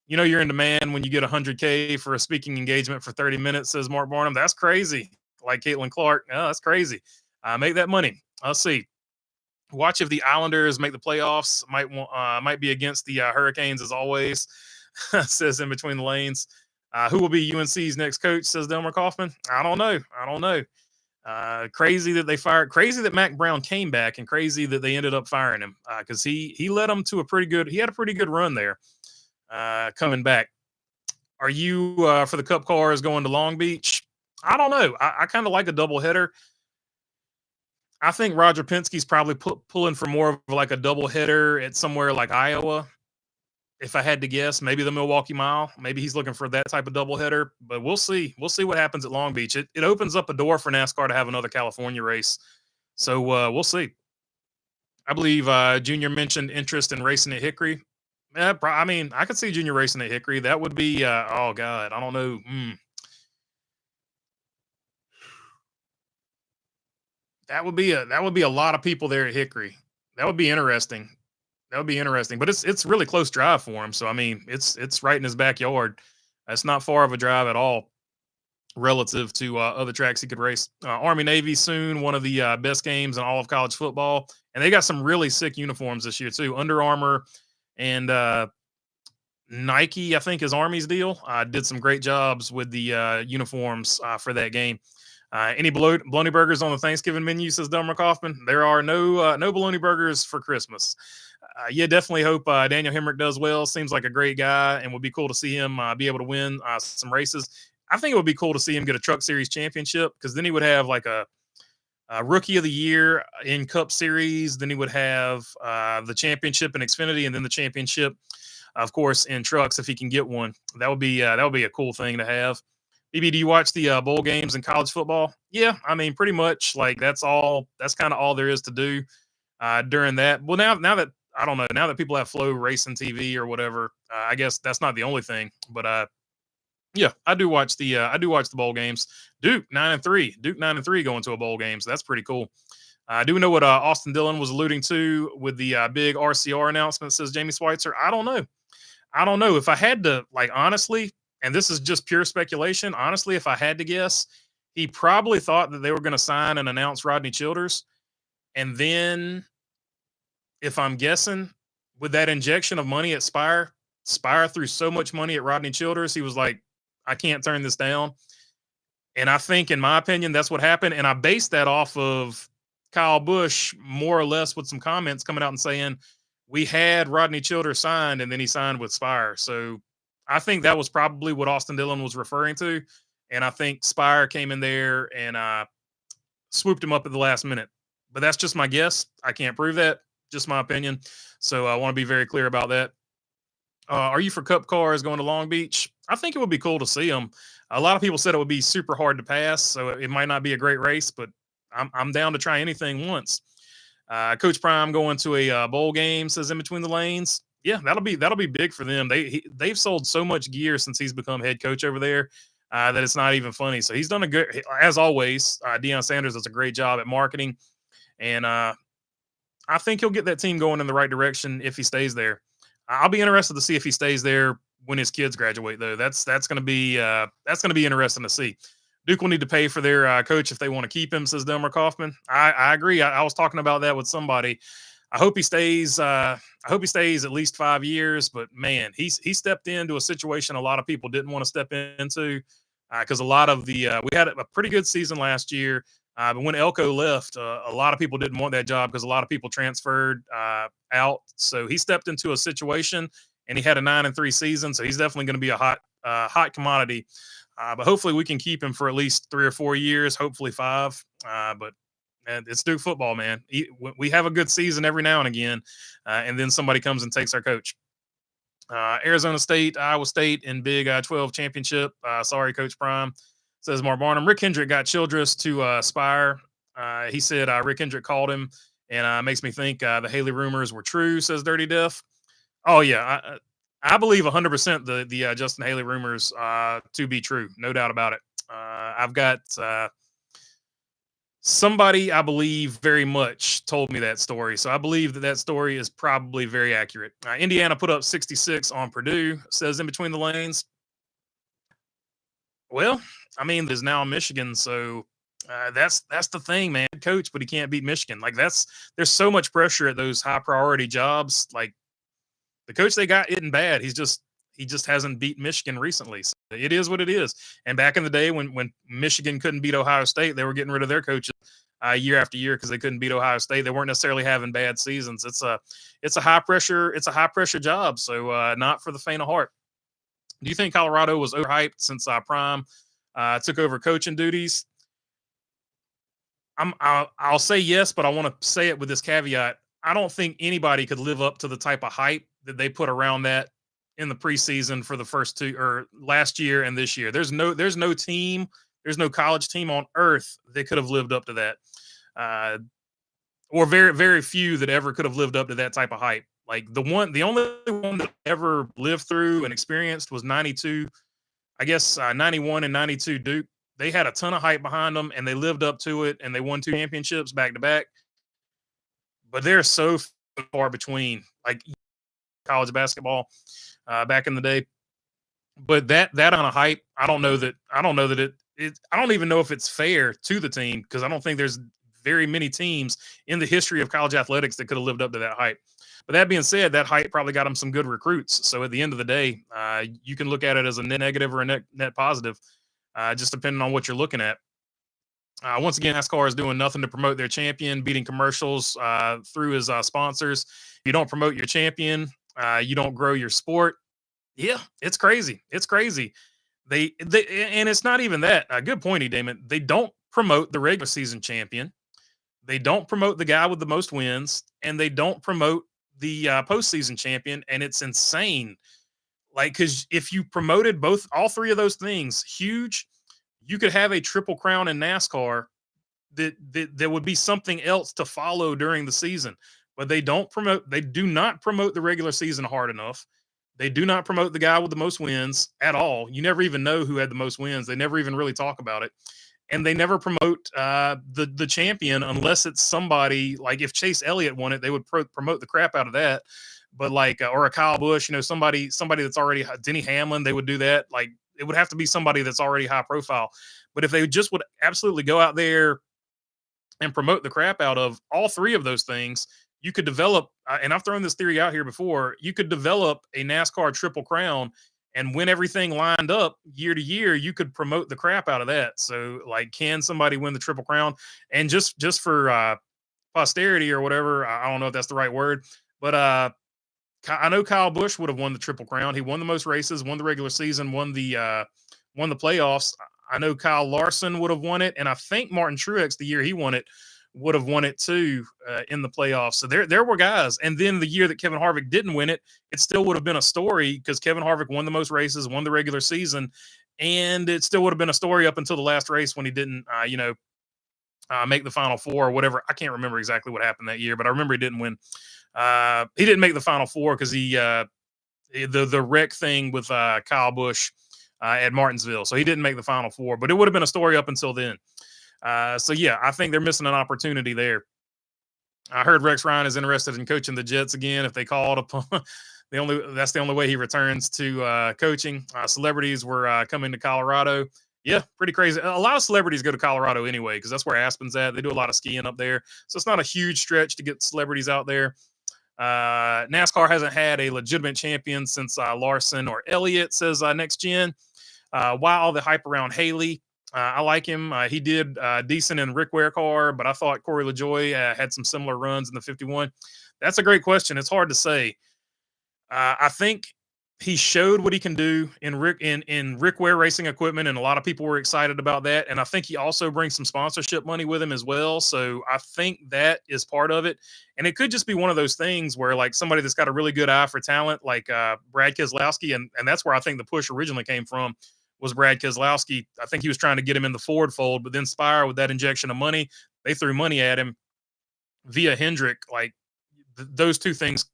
you're in demand when you get 100K for a speaking engagement for 30 minutes, says Mark Barnum. That's crazy. Like Caitlin Clark. Oh, that's crazy. Make that money. I'll see. Watch if the Islanders make the playoffs. Might be against the Hurricanes as always. Says in between the lanes. Who will be UNC's next coach? Says Delmer Kaufman. I don't know. Crazy that they fired. Crazy that Mac Brown came back, and crazy that they ended up firing him because he led them to a pretty good. He had a pretty good run there coming back. Are you for the Cup cars going to Long Beach? I don't know. I kind of like a doubleheader. I think Roger Penske's probably pulling for more of like a doubleheader at somewhere like Iowa. If I had to guess, maybe the Milwaukee Mile. Maybe he's looking for that type of doubleheader, but we'll see. We'll see what happens at Long Beach. It opens up a door for NASCAR to have another California race. So we'll see. I believe Junior mentioned interest in racing at Hickory. Yeah, I mean, I could see Junior racing at Hickory. That would be, oh God, I don't know. That would be a lot of people there at Hickory. That would be interesting. That would be interesting, but it's really close drive for him. So I mean, it's right in his backyard. That's not far of a drive at all relative to other tracks he could race. Army Navy soon, one of the best games in all of college football, and they got some really sick uniforms this year too. Under Armour and Nike, I think, is Army's deal. Did some great jobs with the uniforms for that game. Any bologna burgers on the Thanksgiving menu? Says Dummer Kaufman. There are no bologna burgers for Christmas. Yeah, definitely hope Daniel Hemrick does well. Seems like a great guy, and would be cool to see him be able to win some races. I think it would be cool to see him get a Truck Series championship because then he would have like a Rookie of the Year in Cup Series. Then he would have the championship in Xfinity, and then the championship, of course, in trucks if he can get one. That would be a cool thing to have. BB, do you watch the bowl games in college football? Yeah, I mean, pretty much like that's all. That's kind of all there is to do during that. Well, now that I don't know, now that people have Flow Racing TV or whatever, I guess that's not the only thing. But yeah, I do watch the bowl games. Duke 9-3, Duke 9-3 going to a bowl game, so that's pretty cool. I do know what Austin Dillon was alluding to with the big RCR announcement. Says Jamie Schweitzer. I don't know. I don't know if I had to like honestly, and this is just pure speculation. Honestly, if I had to guess, he probably thought that they were going to sign and announce Rodney Childers, and then if I'm guessing, with that injection of money at Spire threw so much money at Rodney Childers, he was like, I can't turn this down. And I think, in my opinion, that's what happened. And I based that off of Kyle Busch, more or less, with some comments coming out and saying, we had Rodney Childers signed and then he signed with Spire. So I think that was probably what Austin Dillon was referring to. And I think Spire came in there and swooped him up at the last minute. But that's just my guess. I can't prove that. Just my opinion. So I want to be very clear about that. Are you for Cup cars going to Long Beach? I think it would be cool to see them. A lot of people said it would be super hard to pass, so it might not be a great race, but I'm down to try anything once. Coach Prime going to a bowl game, says in between the lanes. Yeah, that'll be big for them. They've sold so much gear since he's become head coach over there that it's not even funny. So he's done a good, as always. Deion Sanders does a great job at marketing, and I think he'll get that team going in the right direction if he stays there. I'll be interested to see if he stays there when his kids graduate, though. That's going to be interesting to see. Duke will need to pay for their coach if they want to keep him, says Delmer Kaufman. I agree. I was talking about that with somebody. I hope he stays. I hope he stays at least 5 years. But man, he stepped into a situation a lot of people didn't want to step into because a lot of the we had a pretty good season last year. But when Elko left, a lot of people didn't want that job because a lot of people transferred out. So he stepped into a situation, and he had a 9-3 season. So he's definitely going to be a hot commodity. But hopefully we can keep him for at least 3 or 4 years, hopefully 5. But it's Duke football, man. We have a good season every now and again, and then somebody comes and takes our coach. Arizona State, Iowa State in Big 12 championship. Sorry, Coach Prime, says Mark Barnum. Rick Hendrick got Childress to aspire. He said Rick Hendrick called him, and makes me think the Haley rumors were true, says Dirty Death. Oh, yeah. I believe 100% the Justin Haley rumors to be true. No doubt about it. I've got somebody I believe very much told me that story. So I believe that story is probably very accurate. Indiana put up 66 on Purdue, says in between the lanes. Well, I mean, there's now Michigan. So that's the thing, man. Coach, but he can't beat Michigan. Like there's so much pressure at those high priority jobs. Like the coach they got isn't bad. He just hasn't beat Michigan recently. So it is what it is. And back in the day when Michigan couldn't beat Ohio State, they were getting rid of their coaches year after year because they couldn't beat Ohio State. They weren't necessarily having bad seasons. It's a high pressure job. So not for the faint of heart. Do you think Colorado was overhyped since Prime took over coaching duties? I'll say yes, but I want to say it with this caveat. I don't think anybody could live up to the type of hype that they put around that in the preseason for the first two or last year and this year. There's no team, there's no college team on earth that could have lived up to that. Or very, very few that ever could have lived up to that type of hype. Like the only one that ever lived through and experienced was 92, I guess 91 and 92 Duke. They had a ton of hype behind them and they lived up to it and they won 2 championships back to back. But they're so far between, like college basketball back in the day. But that on a hype, I don't know that I don't even know if it's fair to the team because I don't think there's very many teams in the history of college athletics that could have lived up to that hype. But that being said, that hype probably got them some good recruits. So at the end of the day, you can look at it as a net negative or a net positive, just depending on what you're looking at. Once again, NASCAR is doing nothing to promote their champion, beating commercials through his sponsors. If you don't promote your champion, you don't grow your sport. Yeah, it's crazy. It's crazy. They and it's not even that. Good point, Damon. They don't promote the regular season champion. They don't promote the guy with the most wins, and they don't promote the postseason champion. And it's insane. Like, because if you promoted all three of those things, huge, you could have a triple crown in NASCAR that there would be something else to follow during the season. But they do not promote the regular season hard enough. They do not promote the guy with the most wins at all. You never even know who had the most wins. They never even really talk about it. And they never promote the champion unless it's somebody like if Chase Elliott won it, they would promote the crap out of that. But like or a Kyle Busch, somebody that's already Denny Hamlin, they would do that. Like it would have to be somebody that's already high profile. But if they just would absolutely go out there and promote the crap out of all three of those things, you could develop, and I've thrown this theory out here before, you could develop a NASCAR Triple Crown, and when everything lined up year to year, you could promote the crap out of that. So, like, can somebody win the Triple Crown? And just for posterity or whatever, I don't know if that's the right word, but I know Kyle Busch would have won the Triple Crown. He won the most races, won the regular season, won the playoffs. I know Kyle Larson would have won it, and I think Martin Truex, the year he won it, would have won it too in the playoffs. So there were guys. And then the year that Kevin Harvick didn't win it, it still would have been a story because Kevin Harvick won the most races, won the regular season, and it still would have been a story up until the last race when he didn't, make the Final Four or whatever. I can't remember exactly what happened that year, but I remember he didn't win. He didn't make the Final Four because the wreck thing with Kyle Busch at Martinsville. So he didn't make the Final Four, but it would have been a story up until then. So yeah, I think they're missing an opportunity there. I heard Rex Ryan is interested in coaching the Jets again. If they called upon that's the only way he returns to coaching. Celebrities were coming to Colorado. Yeah, pretty crazy. A lot of celebrities go to Colorado anyway because that's where Aspen's at. They do a lot of skiing up there, so it's not a huge stretch to get celebrities out there. NASCAR hasn't had a legitimate champion since Larson or Elliott, says Next Gen. Why all the hype around Haley? I like him. He did decent in Rick Ware car, but I thought Corey LaJoie had some similar runs in the 51. That's a great question. It's hard to say. I think he showed what he can do in Rick Ware racing equipment, and a lot of people were excited about that. And I think he also brings some sponsorship money with him as well. So I think that is part of it. And it could just be one of those things where like somebody that's got a really good eye for talent, like Brad Keselowski, and that's where I think the push originally came from was Brad Keselowski. I think he was trying to get him in the Ford fold, but then Spire with that injection of money, they threw money at him via Hendrick. Like those two things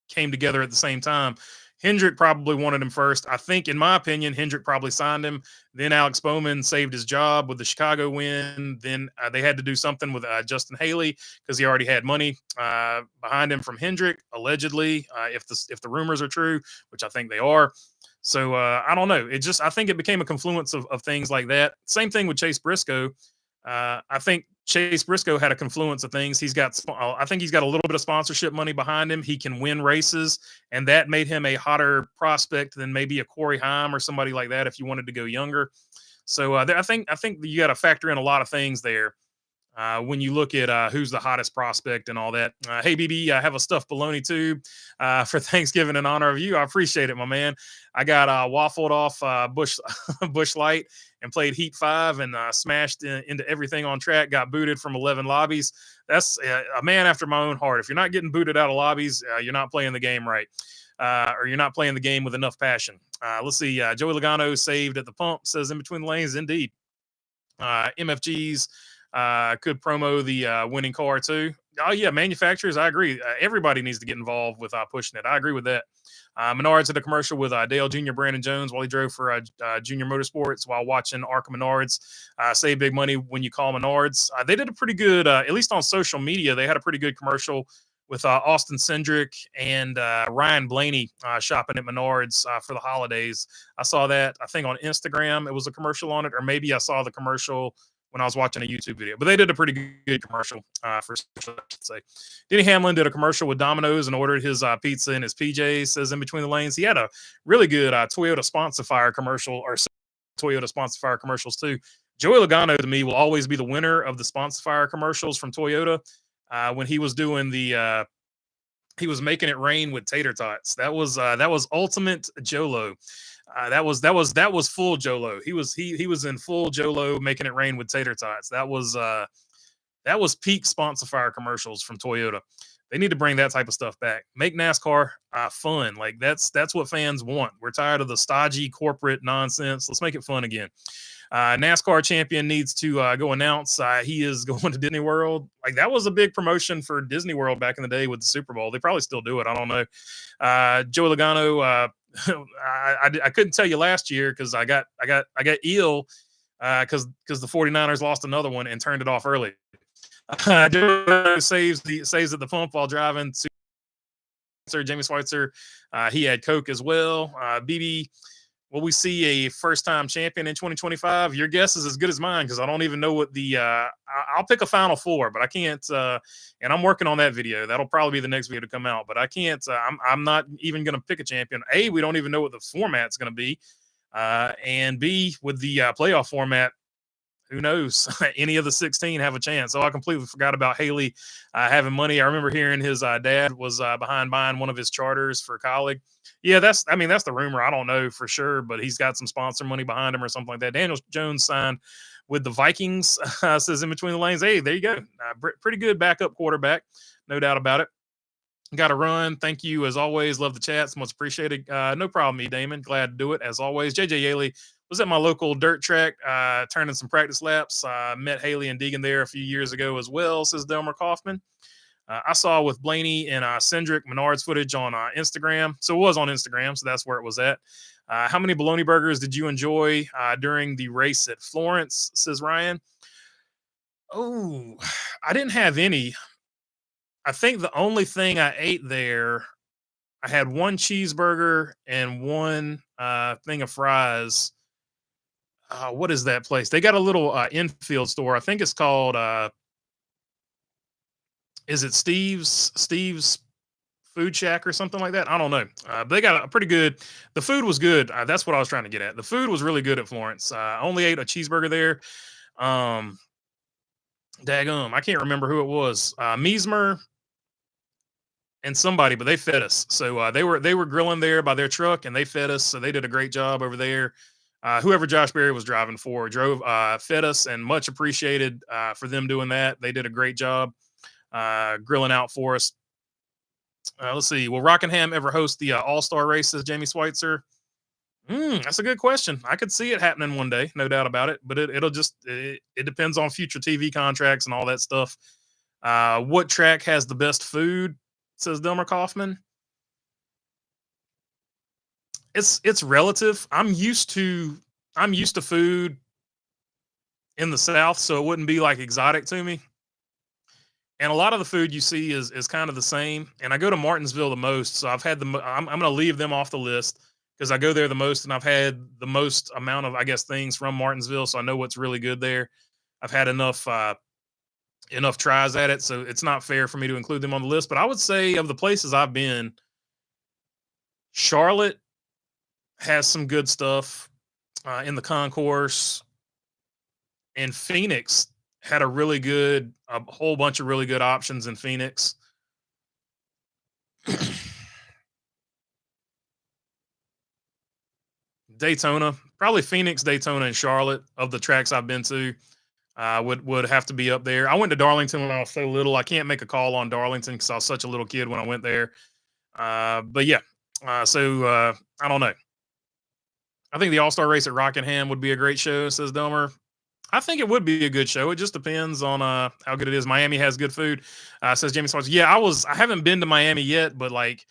came together at the same time. Hendrick probably wanted him first. I think, in my opinion, Hendrick probably signed him. Then Alex Bowman saved his job with the Chicago win. Then they had to do something with Justin Haley because he already had money behind him from Hendrick, allegedly, if the rumors are true, which I think they are. So I don't know. I think it became a confluence of things like that. Same thing with Chase Briscoe. I think Chase Briscoe had a confluence of things. I think he's got a little bit of sponsorship money behind him. He can win races, and that made him a hotter prospect than maybe a Corey Heim or somebody like that if you wanted to go younger. So I think you got to factor in a lot of things there when you look at who's the hottest prospect and all that. Hey, BB, I have a stuffed bologna tube for Thanksgiving in honor of you. I appreciate it, my man. I got waffled off Bush Light and played Heat 5 and smashed into everything on track, got booted from 11 lobbies. That's a man after my own heart. If you're not getting booted out of lobbies, you're not playing the game right. Or you're not playing the game with enough passion. Let's see. Joey Logano saved at the pump, says in between the lanes. Indeed. MFGs could promo the winning car too. Oh yeah, manufacturers. I agree. Everybody needs to get involved with pushing it. I agree with that. Menards did a commercial with Dale Jr. Brandon Jones while he drove for Junior Motorsports while watching ARCA Menards. Save big money when you call Menards. They did a pretty good, at least on social media, they had a pretty good commercial with Austin Cindric and Ryan Blaney shopping at Menards for the holidays. I saw that, I think, on Instagram. It was a commercial on it, or maybe I saw the commercial when I was watching a YouTube video. But they did a pretty good commercial for social, I should say. Denny Hamlin did a commercial with Domino's and ordered his pizza in his PJs, says in between the lanes. He had a really good Toyota Sponsor Fire commercial, or Toyota Sponsor Fire commercials too. Joey Logano, to me, will always be the winner of the Sponsor Fire commercials from Toyota. When he was doing he was making it rain with tater tots. That was ultimate Jolo. That was full Jolo. He was in full Jolo making it rain with tater tots. That was peak Sponsor Fire commercials from Toyota. They need to bring that type of stuff back. Make NASCAR fun. Like that's what fans want. We're tired of the stodgy corporate nonsense. Let's make it fun again. NASCAR champion needs to go announce he is going to Disney World. Like that was a big promotion for Disney World back in the day with the Super Bowl. They probably still do it. I don't know. Joey Logano. I couldn't tell you last year because I got ill because the 49ers lost another one and turned it off early. Saves at the pump while driving. Jamie Schweitzer, he had Coke as well. BB, will we see a first-time champion in 2025? Your guess is as good as mine because I don't even know what the I'll pick a Final Four, but I can't. And I'm working on that video. That'll probably be the next video to come out. But I can't. I'm not even going to pick a champion. A, we don't even know what the format's going to be, and B, with the playoff format, who knows? Any of the 16 have a chance. So I completely forgot about Haley having money. I remember hearing his dad was behind buying one of his charters for college. Yeah, that's the rumor. I don't know for sure, but he's got some sponsor money behind him or something like that. Daniel Jones signed with the Vikings, says in between the lanes. Hey, there you go. Pretty good backup quarterback. No doubt about it. Got to run. Thank you as always. Love the chats. Much appreciated. No problem, E. Damon. Glad to do it as always. JJ Yaley was at my local dirt track, turning some practice laps. Met Haley and Deegan there a few years ago as well, says Delmer Kaufman. I saw with Blaney and Cindric Menards footage on Instagram. So it was on Instagram, so that's where it was at. How many bologna burgers did you enjoy during the race at Florence, says Ryan? Oh, I didn't have any. I think the only thing I ate there, I had one cheeseburger and one thing of fries. What is that place? They got a little infield store. I think it's called is it Steve's Food Shack or something like that? I don't know. But they got a pretty good. The food was good. That's what I was trying to get at. The food was really good at Florence. I only ate a cheeseburger there. Daggum, I can't remember who it was. Meismer and somebody, but they fed us. So they were grilling there by their truck, and they fed us. So they did a great job over there. Whoever Josh Berry was driving for drove, fed us, and much appreciated for them doing that. They did a great job grilling out for us. Let's see. Will Rockingham ever host the All Star race? Says Jamie Schweitzer. That's a good question. I could see it happening one day, no doubt about it. But it depends on future TV contracts and all that stuff. What track has the best food? Says Delmer Kaufman. It's relative. I'm used to food in the South, so it wouldn't be like exotic to me. And a lot of the food you see is kind of the same. And I go to Martinsville the most, so I've had I'm going to leave them off the list because I go there the most, and I've had the most amount of, I guess, things from Martinsville, so I know what's really good there. I've had enough tries at it, so it's not fair for me to include them on the list. But I would say of the places I've been, Charlotte has some good stuff in the concourse, and Phoenix had a whole bunch of really good options in Phoenix. Daytona, probably Phoenix, Daytona, and Charlotte of the tracks I've been to would have to be up there. I went to Darlington when I was so little. I can't make a call on Darlington because I was such a little kid when I went there. But yeah, so I don't know. I think the All Star race at Rockingham would be a great show, says Domer. I think it would be a good show. It just depends on how good it is. Miami has good food, says Jamie Swartz. Yeah, I haven't been to Miami yet, but like,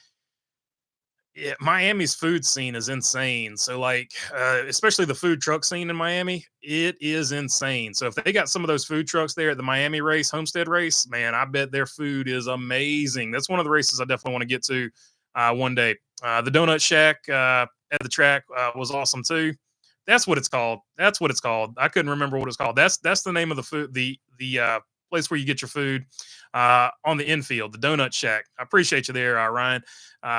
yeah, Miami's food scene is insane. So like, especially the food truck scene in Miami, it is insane. So if they got some of those food trucks there at the Miami race, Homestead race, man, I bet their food is amazing. That's one of the races I definitely want to get to one day. The Donut Shack at the track was awesome too. That's what it's called. That's what it's called. I couldn't remember what it's called. That's the name of the food, the place where you get your food on the infield, the Donut Shack. I appreciate you there, Ryan,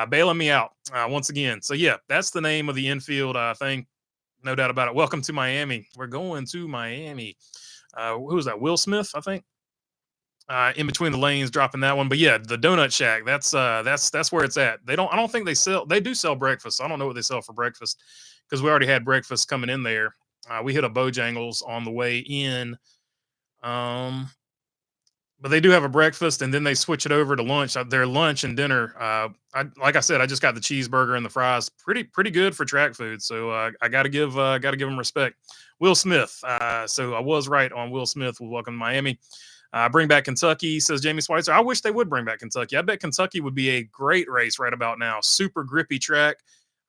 bailing me out once again. So yeah, that's the name of the infield thing. No doubt about it. Welcome to Miami. We're going to Miami. Who was that? Will Smith, I think. In between the lanes, dropping that one. But yeah, the Donut Shack. That's where it's at. I don't think they do sell breakfast. I don't know what they sell for breakfast because we already had breakfast coming in there. We hit a Bojangles on the way in. But they do have a breakfast, and then they switch it over to lunch. Their lunch and dinner, like I said, I just got the cheeseburger and the fries. Pretty good for track food. So I got to give them respect. Will Smith. So I was right on Will Smith. Will welcome to Miami. Bring back Kentucky, says Jamie Schweitzer. I wish they would bring back Kentucky. I bet Kentucky would be a great race right about now. Super grippy track.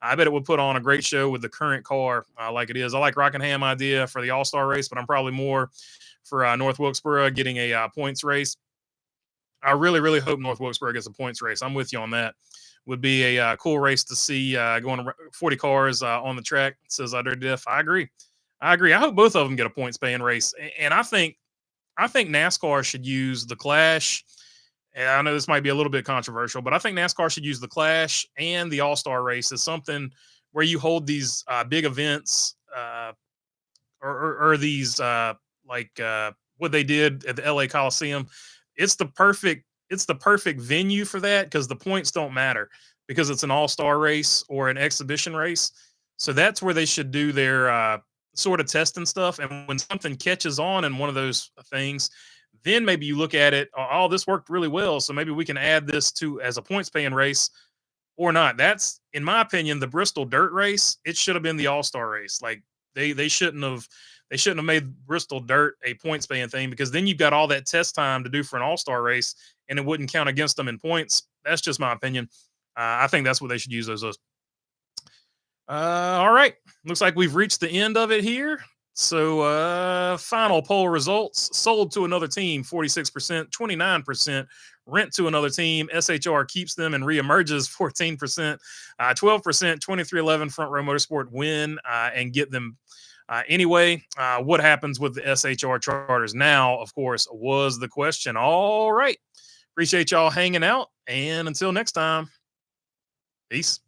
I bet it would put on a great show with the current car like it is. I like Rockingham idea for the All-Star race, but I'm probably more for North Wilkesboro getting a points race. I really, really hope North Wilkesboro gets a points race. I'm with you on that. Would be a cool race to see going 40 cars on the track, says Under Diff. I agree. I hope both of them get a points paying race. And I think NASCAR should use the Clash. And I know this might be a little bit controversial, but I think NASCAR should use the Clash and the All-Star race as something where you hold these big events or these what they did at the LA Coliseum. It's the perfect venue for that because the points don't matter because it's an all-star race or an exhibition race. So that's where they should do their sort of testing stuff. And when something catches on in one of those things, then maybe you look at it, oh, this worked really well. So maybe we can add this to as a points paying race or not. That's, in my opinion, the Bristol Dirt Race. It should have been the all-star race. Like they shouldn't have made Bristol Dirt a points paying thing because then you've got all that test time to do for an all-star race and it wouldn't count against them in points. That's just my opinion. I think that's what they should use those. All right. Looks like we've reached the end of it here. So final poll results: sold to another team 46%, 29%, rent to another team, SHR keeps them and reemerges 14%, 12%, 2311 Front Row Motorsport win and get them anyway. What happens with the SHR charters now, of course, was the question. All right. Appreciate y'all hanging out, and until next time, peace.